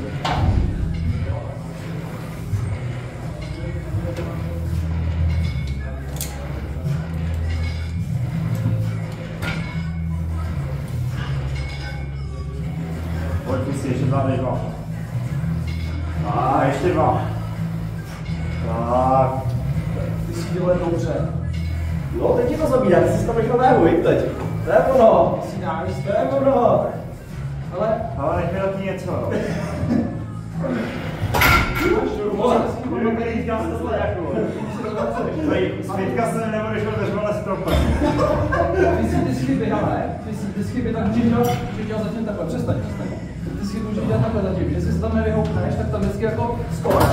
Pojď si ještě dva, dva. A ještě dva. Tak. Ty si dělal dobře. No, teď ti to zabíjá, ty jsi tam nechal najevu, víš teď. To je ono. Ty si dáš, To je ono. Ale nech mi do ní něco. Světka se nebudeš otevřovat ale stropem. Ty si vždycky běhal, ne? Ty si vždycky běhal, že dělal zatím takhle, přestaň. Ty si můžeš dělat takhle zatím, že si se tam nevyhoupneš, tak tam vždycky jako skoč,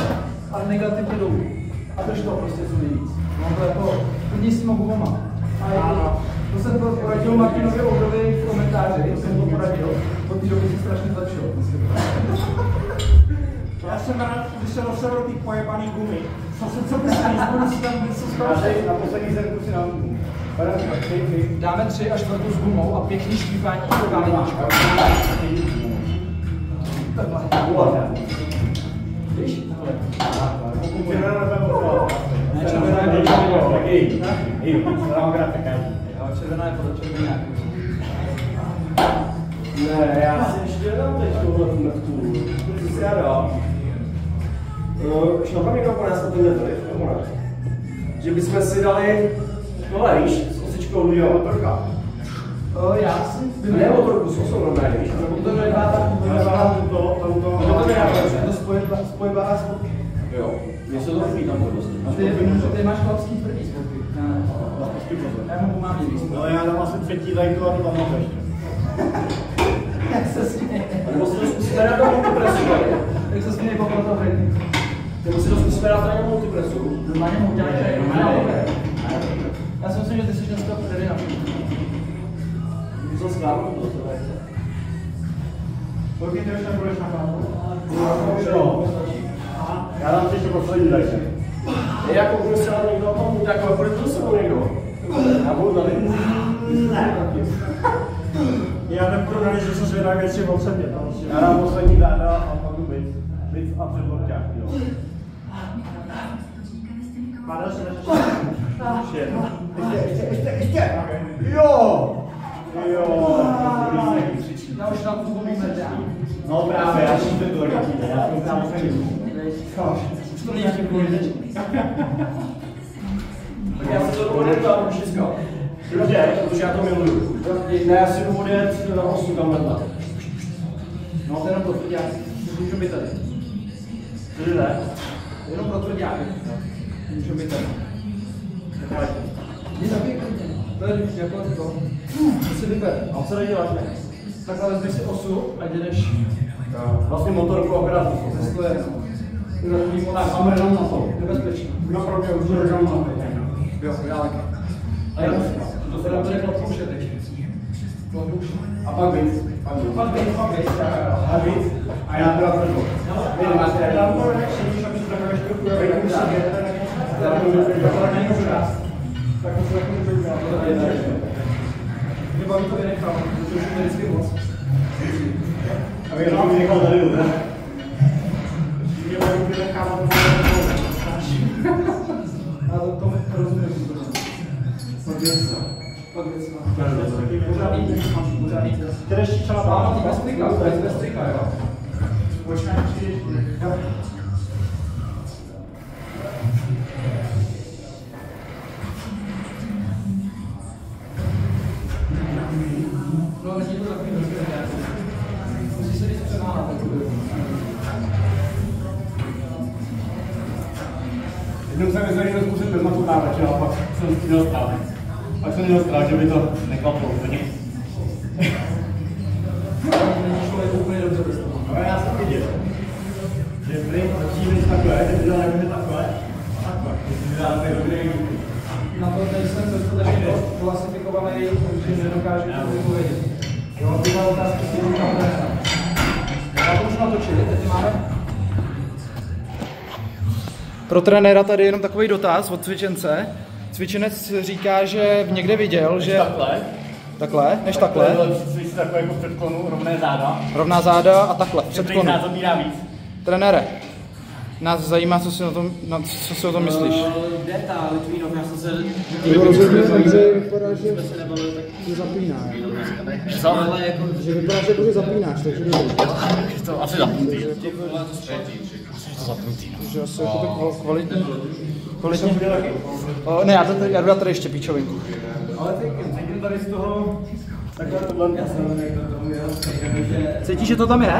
ale negativně dolů. A drž to prostě co nejvíc. No to jako, hodně s těma gumama. A jako, to jsem poradil Martinovi Obrovi v komentáři, to jsem to poradil, od té doby si strašně zlepšil. Já jsem rád, když se dostavil ty pojebaný gumy. Co bys nejspoň si tam něco zkoušel? Na poslední zrnku si dám. Dáme 3 až 4 s gumou a pěkný štípání do kámeníčka. Víš? Červená je podle červená. Ne, já si ještě nedám teď tohle tu. Co si já dám? Šlo tam někdo po nás na tenhle vliv, nebo ne? Že bychom si dali tohle, víš, s osičkou druhého motorka. Já si... Ne motorku, s osou normálně, víš? To nedává to spojivá spodky. Jo, mně se to líbí tam to prostě. A ty máš chlapský tvrdý spodky. Já mu mám jiný spodky. No já dám asi 3. lajku a to tam mám ještě. Jak se směje. Nebo si to zkusíme dát na multipresu, Jak se směje po fotovrní. nebo si to zkusíme dát na multipresu. Normálně mu dělají, já si myslím, že ty jsi dneska tady na všechno. Co skládat to je. Kolik ty ještě budeš na kápu? Já dám ještě poslední lajku. Je jako budu se dát někdo tam, jako bude to sebou někdo. Já budu tady. Ne. Já nepůjdu na že jsem zvědavý věci od sebe. Já dám poslední záda a pak jdu byt a předloďák, jo. Máda se ještě jedno. Ještě. Jo. Já už na tu bomí nedám. No právě, já jsem to doletí, já jsem tam Už to není nějaký kvůli. Tak já si to dovolím tam všechno. Protože já to miluju. Ne, já si dovolím na 8 tam vedle. No to jenom pro tvrdňáky. Můžu být tady. Cože ne? Jenom pro tvrdňáky. Můžu být tady. Je zabij klidně. To je jako to. To si vyber. A co děláš? Takhle vezmi si osu a jdeš Vlastně motorku akorát ze stoje. Tak máme jenom na to. Nebezpečný. No pro mě už jenom na to. Jo, já taky. A já to se nám tady klopouše teď. Klopouše. A pak víc. Pak víc. A víc. A já teda prvo. Vy nemáte tam to, jak si víš, aby se takové štrukturu, jak musí tak to se taky můžu udělat. Mě baví to vynechám, protože už je vždycky moc. A vy jenom vynechal tady, ne? Mě baví vynechám, A to rozumím. Pak věc. Pořádný. Které ještě čela Ano, bez trika, jo. Počkej, přijdeš. No, není to takový rozvědné. Musí se říct přemáhat. Jednou jsem myslel, že to zkusit bez matutávače, ale pak jsem si měl strach. Pak jsem měl strach, že by to neklaplo úplně. Není člověk úplně dobře bez toho. No já jsem viděl, že prý začínají takhle, teď dělá takhle takhle a takhle. Když dělá takový dobrý. Na to nejsem dostatečně klasifikovaný, že nedokážu to vypovědět. Jo, tyhle otázky si říkám dneska. Já to už natočili, teď máme. Pro trenéra tady jenom takový dotaz od cvičence. Cvičenec říká, že někde viděl, že... Takhle, než takhle. Cvičí takhle jako v předklonu, rovné záda. Rovná záda a takhle, v předklonu. Který zabírá víc. Trenére, nás zajímá, co si o tom myslíš. Deta, Litvínov, já jsem se... Rozhodně takže vypadá, že se zapíná. Co? Že vypadá, že jako zapínáš, takže dobrý. To asi zapnutý. Že asi jako tak kvalitní. Kvalitně? Ne, já jdu dát tady ještě píčovinku. Ale teď tady z toho... Takhle tohle Cítíš, že to tam je?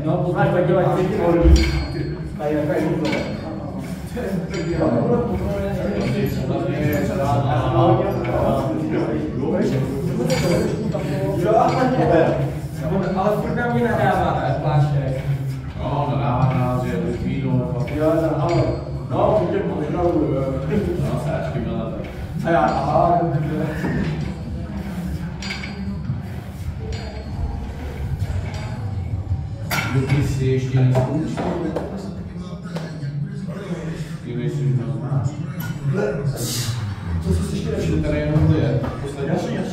No, poznáš taky lajci. Ale furt na mě nadává, pláštěk. No, nadává nás, že Litvínov. No, můžeme pozdravuju. No, sáčky byla tak. A já, aha. Ty si ještě neskoušel? Ty myslíš, že to znáš? To si ještě nevšiml. Tady jenom to je. Jasně,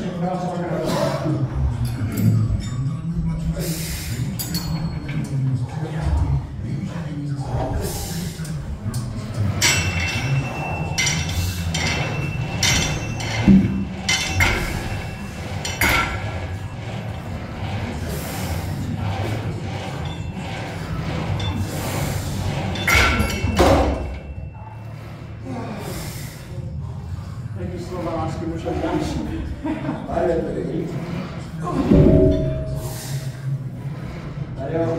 slova lásky můžeme další. Tady je tady. Tady jo.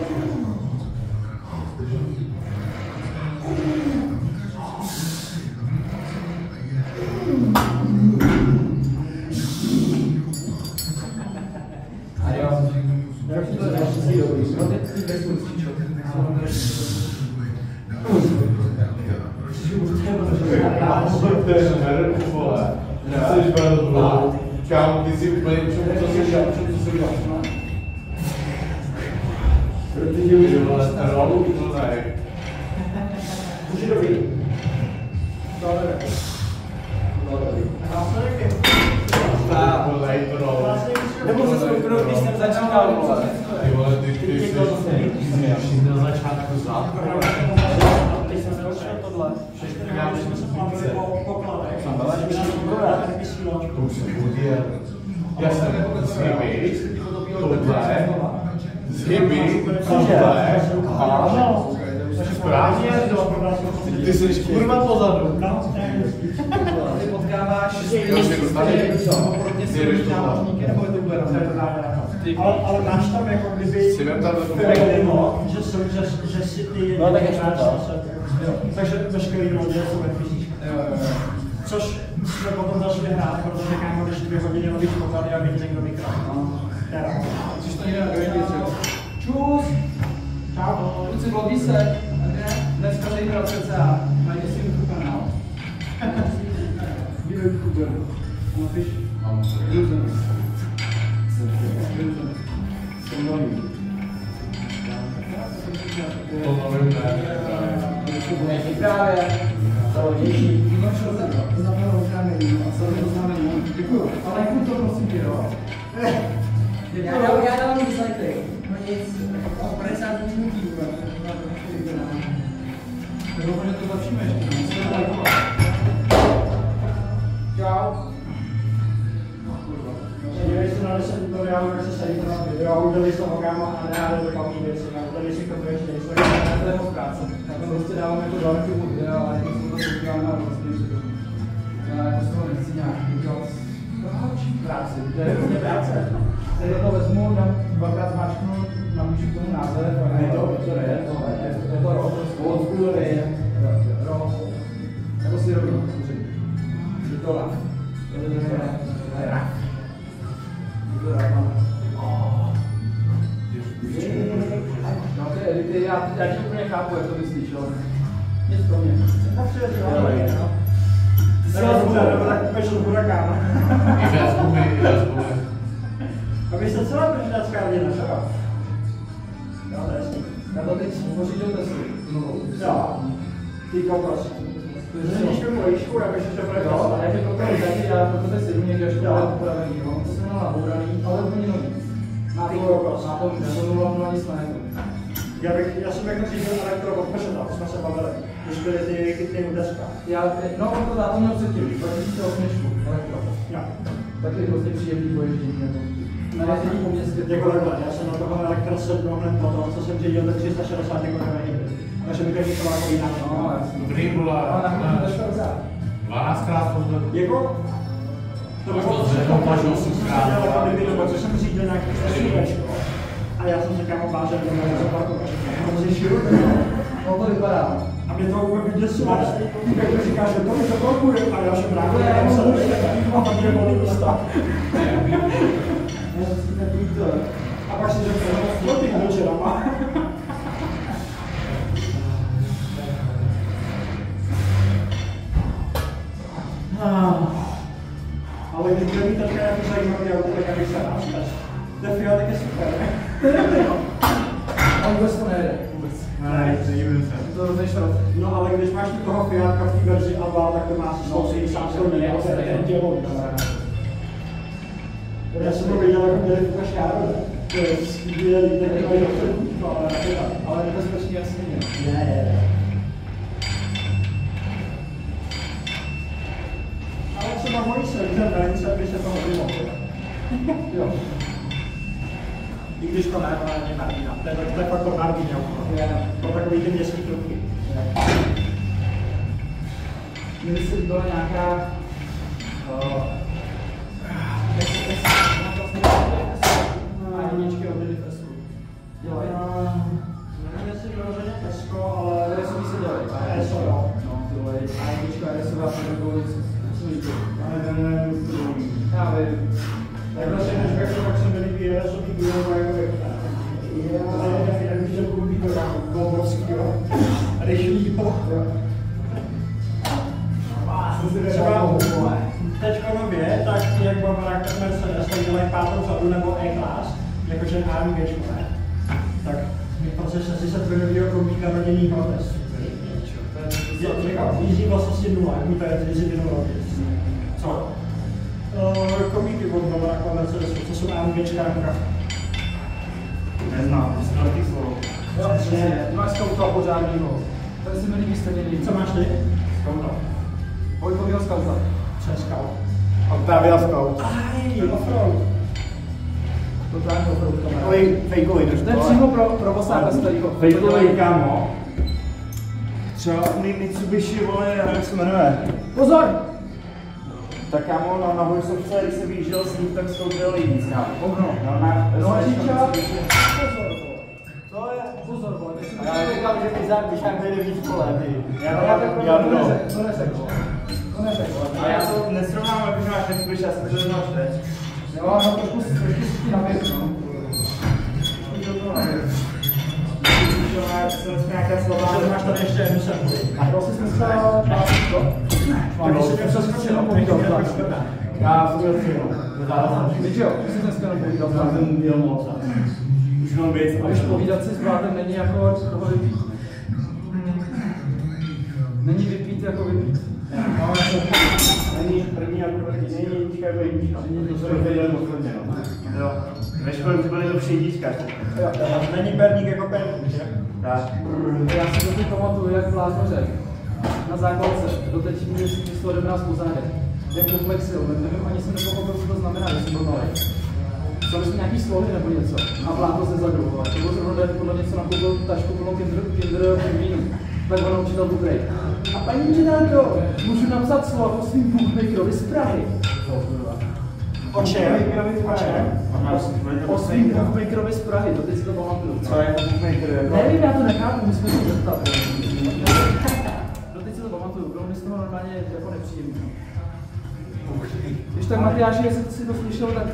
Tady jo. Jak to je další dobrý. No teď ty bez určitě. Chceš brát kámo, ty jsi úplně co jsi dělal, co jsi dělal? Protože už je vlastně rolu vytvořej. Už je dobrý. Dobrý. A co je nebo se spokojil, když jsem začínal volat. Ty vole, ty jsi na začátku západu. Teď jsem začal tohle. Já už jsme se plavili po klavech. To už se budí. Já jsem z Hyby, tohle, z Hyby, tohle, ano. Správně, ty jsi kurva pozadu. Ty potkáváš ale máš tam jako kdyby že si ty no, tak ještě takže veškerý lodě jsou ve fyzičku. Což jsme potom začali hrát, protože kámo, když 2 hodiny lovíš poklady a vidíš někdo vykrát. Což to někdo nevědět, jo. Čus! Čau, kluci, vlodí se. Dneska zítra cca. Najdi si YouTube kanál. Dívej YouTube. Napiš. To novým ne. Právě. Zavodnější. No čo za to znamení. A co to znamení. Děkuju. Ale jak to prosím tě, jo. Já dávám recycling. No nic. 50 minutí. Tak doufám, že to zlepšíme ještě. Čau. Dívej se na 10 tutoriálů, jak se sadí to na video, udělej se kámo a neháde do paměti věci, tady si to budeš dělat. To je moc práce. Tak prostě dáváme to do archivu videa, ale jako jsem to podíval na vlastně video. Já jako z toho nechci nějak udělat další práci. To je vlastně práce. Teď to vezmu, dám 2krát zmáčknu, napíšu k tomu název. A je to je to rok, old school je rok. Jako si robím, je to rap. To je rap. No ty edity, já ti úplně chápu, jak to myslíš, jo. Nic pro mě. Ty jsi rozbude, nebo tak peš od hurakána. Já zbumy. A vy jste celá prezidentská rodina, že jo? Jo, to je jasný. Já to teď pořídil testu. Jo. Ty kokos. Zříš mi mojičku, já bych ještě bude Jo, ale jak je to tady taky, já proto teď sedím někde ještě bude upravený, jo. To jsem měl nabouraný, ale úplně nový. Na to nula nic ne. Já jsem jako říkal elektro od Pešeta, to jsme se bavili, když byly ty udeřka. No, on to zapomněl předtím, 2008 elektro. Jo. Taky hrozně příjemný poježdění, jako. Na jezdení po městě. Jako takhle, já jsem na toho elektra sedl hned po tom, co jsem řídil, tak 360 jako hybrid. Takže mi to říkala jako jiná. No, jasně. Dobrý byla. Ale nakonec to šel vzát. 12krát pozor. Jako? To bylo jako kdyby dobu, co jsem řídil nějaký střílečko. A já jsem se kámo bážel, že mě zaparkovat. Protože široké. No to vypadá. A mě to úplně vyděsilo. Jak to říká, že to mi zaparkuje. A já jsem rád, že jsem se a pak je volný místa. A pak si řekl, že to ty večerama. Ale když bude mít také nějaký zajímavý auto, tak abych se nás. Defio tak je super, ne? A vůbec to nejde. Vůbec. Ne, nedivím se. To rozlišovat. No ale když máš tu toho Fiatka v té verzi A2, tak to máš 160 km, ten tělo. Já jsem to viděl, jako měli tu kaškáru. To je skvělý, tak to je to, Ale nebezpečný asi není. ne. Ale třeba můj server hranice by se toho vymohl. Jo. I když to ne, ale není Martina. To je fakt to Martina. To takový ty městský kroky. Mně se byla nějaká... Jedničky obědy Tesco. Dělají. Nevím, jestli vyloženě Tesco, ale... RSový se dělají. RSO, jo. No, ty vole, a jednička RSová se neboli co Ale ten je druhý. já vím. Tak vlastně než jak to pak jsem byli RSový býval jako jak už se budu být to obrovskýho. Rychlýho. Třeba teďko nově, tak jak Bavarák, tak Mercedes, tak dělají pátou řadu nebo E-Class, jakože AMG, ne? Tak my prostě si se tvrdovýho kombíka rodinného testu. Jízdí vlastně 0, jak mi to je, když si minulou co? Kombíky od Bavaráku a Mercedesu, co jsou AMGčka a Krafta. Neznám, to je slovo. Jo, přesně, máš skauta pořádnýho. Tady se mi líbí stejně líbí. Co máš ty? Skauta. Vojkovýho skauta. Co je scout? Octavia Scout. Aj, offroad. Totální offroad kamera. Takový fejkový trošku. To je přímo pro vosáka starýho. Fejkový, kámo. Třeba Mitsubishi, vole, jak se jmenuje? Pozor! Tak kámo, na Vojsovce, když jsem vyjížděl s ním, tak stoupil nejvíc, kámo. No a říča, To je. pozor, vole. Já říkám, že mi zápíš, jak nejde víc kole, ty. To neřekl. A já to nesrovnám, když máš Mitsubishi, já jsem to znal teď. Jo, no trošku si na věc, no. Nějaké slova. Máš tady ještě jednu semku. A prosím jsme se Když se mě přeskočil, Já jsem byl cíl. Víš jo, že jsi dneska nepovídal s Já brátem. jsem měl moc. Už mám věc. A když povídat si s brátem není jako toho vypít. Není vypít jako vypít. Není první jako první, není jednička jako jednička. To jsem věděl posledně, no. Jo. Ve škole už byly lepší jednička. Není perník jako perník, že? Tak. Já si doteď pamatuju, jak Vládno řekl na základce, doteď mě číslo 11 po zádech. Jak komplexil, nevím, ani jsem nepochopil, co to znamená, že jsem byl malý. Psali jsme nějaký slovy nebo něco a Vládno se zadruhoval. To bylo zrovna podle něco nakoupil tašku plnou kinder vínu. Tak ono učitel Bukrej. A paní učitelko, můžu napsat slovo svým bookmakerovi z Prahy. O čem? O svým bookmakerovi z Prahy, doteď si to pamatuju. Co je bookmaker? Nevím, já to nechápu, musíme se zeptat. Doteď si to pamatuju, bylo mi z toho normálně jako nepříjemné. Když tak Matyáši, jestli si to slyšel, tak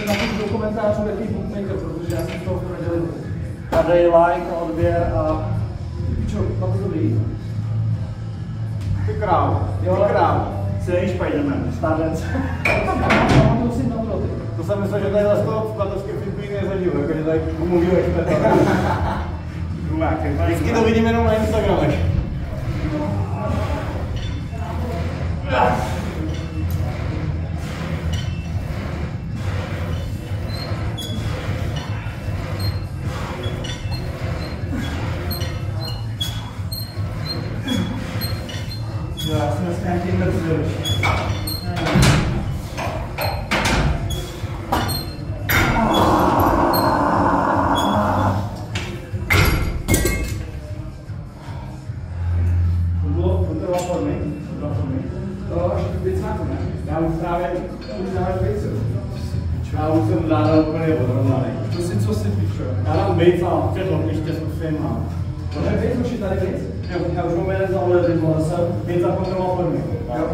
napiš do komentářů, jaký bookmaker, protože já jsem to v neděli. A dej like, odběr a... Čo, na to dobrý. Ty král. Jo, Ty král. Celý Spiderman. Stádence. Pamatuju si na to. To jsem myslel, že tadyhle z toho skladovského filmu nikdy nezažil, jakože tady mluví o expertách. Vždycky to vidím jenom na Instagramech. Já jsem dneska nějaký Mercedes. Já už jsem dával úplně odrovnaný. To si co si píšu? Já dám bejc a předloh ještě zkusím a... To je věc, už je tady věc. Já už mám jeden zahledit, ale jsem bejc a kontrolovat formy. Jo.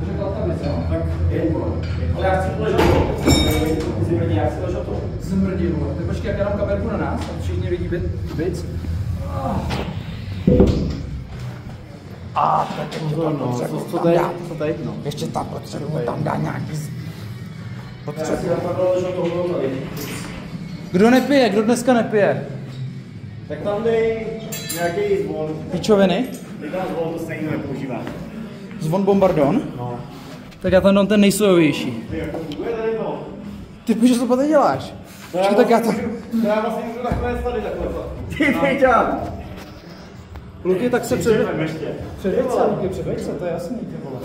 To řekla ta věc, jo? Tak je to. Ale já chci ležet to. Zimrdí, já chci ležet to. Zmrdí, vole. Tak počkej, jak já dám kamerku na nás, tak všichni vidí věc. A tak ještě tam potřebuji tam dát. Co teď, no? Ještě tam potřebuji tam dát nějaký... Já si napadlo, že to bylo tady. Kdo nepije? Kdo dneska nepije? Tak tam dej nějaký zvon. Píčoviny? Dej tam zvon, to stejně nepoužívá. Zvon Bombardon? No. Tak já tam dám ten nejsojovější. Ty jako funguje tady to? Ty půjde, co tady děláš? Počkej, tak já to... Já vlastně můžu takhle tady takhle. Ty pěťa! Luky, tak se předveď Předveď se, to je jasný, ty vole.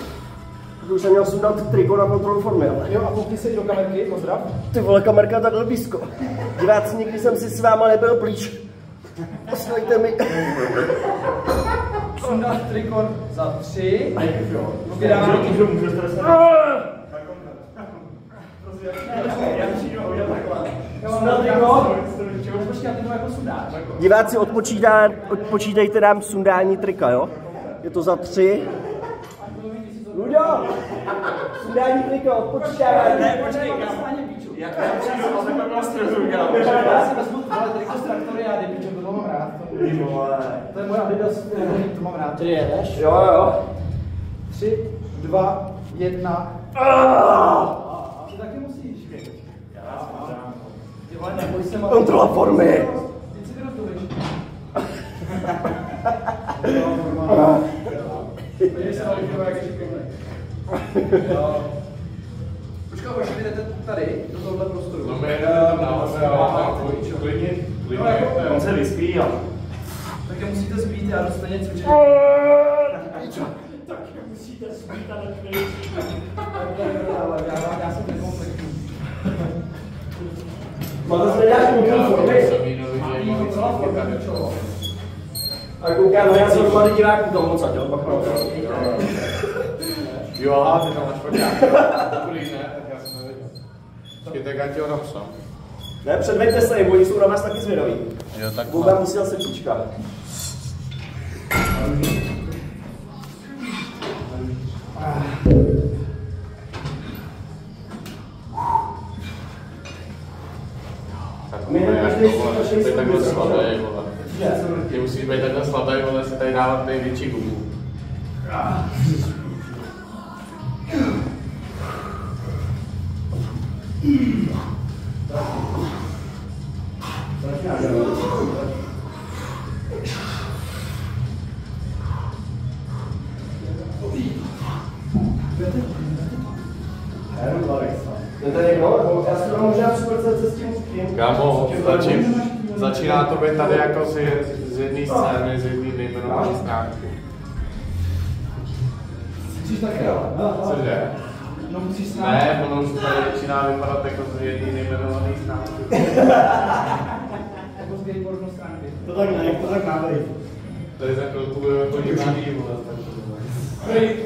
Už jsem měl sundat triko na kontrolu formy, ale... Jo, a koukni se i do kamerky, pozdrav. Ty vole, kamerka takhle blízko. Diváci, nikdy jsem si s váma nebyl blíž. Poslejte mi. sundat trikon za 3. Luky, dáme ruky, že můžeš tady se... Diváci, odpočítejte nám sundání trika, jo? Je to za 3. Luďo! Sundání trika, odpočítávání. Ne, počkej, jak já přijdu, ale takhle byla stresu, kámo. Já si vezmu tohle triko z Traktoriády, protože to mám rád. To je moje Adidas, to mám rád. Ty jedeš? Jo. 3, 2, 1. Ty taky musíš. Ty vole, neboj se, mám... Kontrola formy. Teď si vyrozumíš. Podívej se na Luďova, jak je šikovnej. Počkej, až jdete tady, do tohohle prostoru. No my jdeme tam nahoře a klidně. On se vyspí a... Tak je musíte zbít, já dostanu cvičení. Tak musíte spít a nepřejít. Já jsem nekonfliktní. Máte se nějak kontrolu formy? A koukám, já jsem mladý diváků toho moc, jo? Pak mám Jo, aha, ty tam máš foťák. Dobrý, ne, tak já jsem nevěděl. Počkej, tak já ti ho napsám. Ne, předveďte se, oni jsou na vás taky zvědaví. Jo, tak Budeme musel se píčka. Ty takhle slabý, vole. Ty musíš být takhle slabý, vole, si tady dávat největší gumu. Já si to možná připracovat se s tím Kámo, začíná to být tady jako z jedné scény, z jedné nejmenované stránky. Musíš taky, ale. Cože? No musíš s námi. Ne, ono už tady začíná vypadat jako z jedné nejmenované stránky. Jako z gameporno stránky. To tak ne, to tak má být. Tady za chvilku budeme chodit na vole.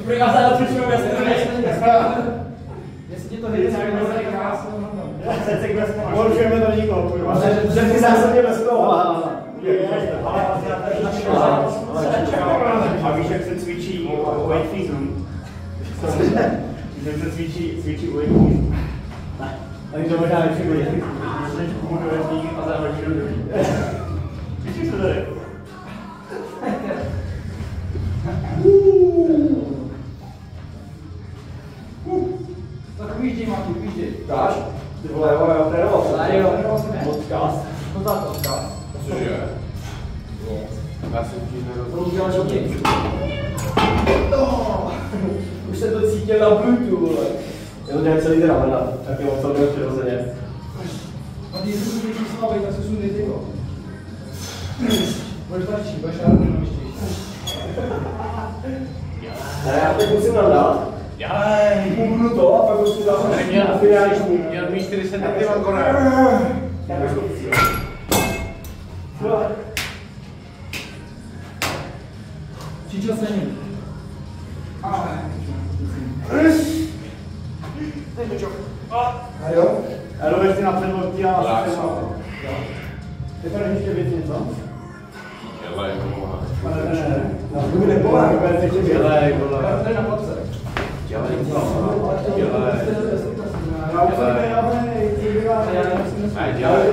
Prý vás zále přišlo, jestli to nejsme. Jestli ti to hejde, tak to tady krásno. Porušujeme to nikoho, kurva. Že ty zásadně bez toho. A víš, jak se cvičí weight freezem? Že se cvičí weight freezem. Takže to možná větší weight freezem. Že se půjdu do jedný a zároveň do druhý. Cvičíš to tady? Tak ujíždí, Mati, ujíždí. Dáš? Ty vole, jo, trénoval jsem. Jo, Podcast. to za podcast. Cože? Já jsem ti To uděláš hodně. Už jsem to cítil na Bluetooth, vole. Je to dělat celý ten ramena, tak je moc celé přirozeně. A ty jsi tu větší slavej, tak se sunej tyho. Budeš starčí, budeš rád nemožtější. Ne, já teď musím nadat. Půjdu to a pak musím dát Měl mít 40 metry mám konec. Číčo se ní. A jo? A roveš si na předložky a asi se má. Je tady ještě věc něco? Dělej, vole. Ne. Na chvíli nepomáhá, bude ještě věc. Dělej, vole. To je na podce. Dělej, vole. Dělej. Já už jsem tady navrnej, ty bývá. Ne, dělej.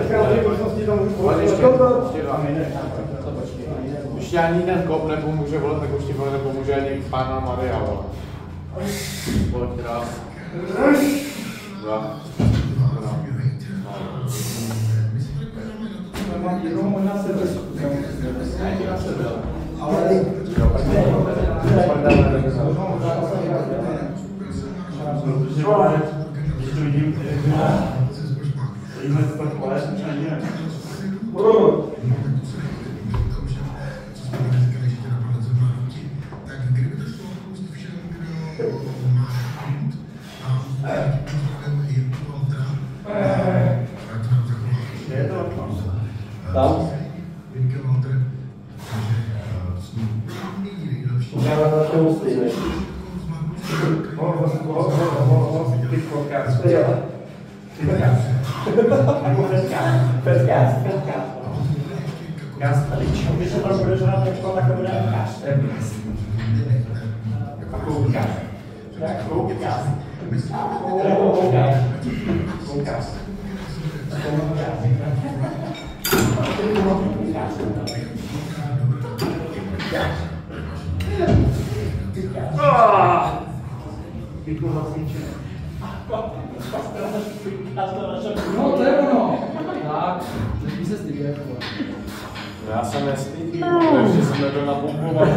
Už ti ani ten kop nepomůže, vole, tak už ti vole nepomůže ani pána Maria, vole. Pojď raz. Dva. mám jednou možná sebe. Ne, na sebe. Ale když to vidím, jímhle tak malé, třeba jiné. Je to Tam. Uděláme na to ústý, než. Když se tam bude žrát, tak to takhle bude káš. Koukáš. Koukáš. no, to je ono. Tak, začni se stydět. Já se nestydím, takže jsem nebyl napumpovat.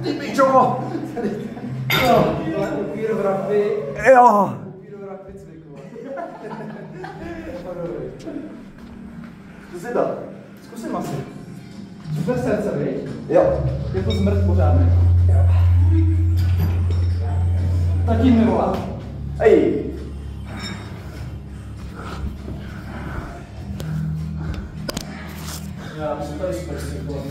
Ty pičo! Upír v rakvi. Jo! Upír v rakvi cviku. Zkusím to. Zkusím asi. Super srdce, viď? Jo. Je to zmrt pořádný. Tatín mi volá. Ej! Já myslím, tady super cviku.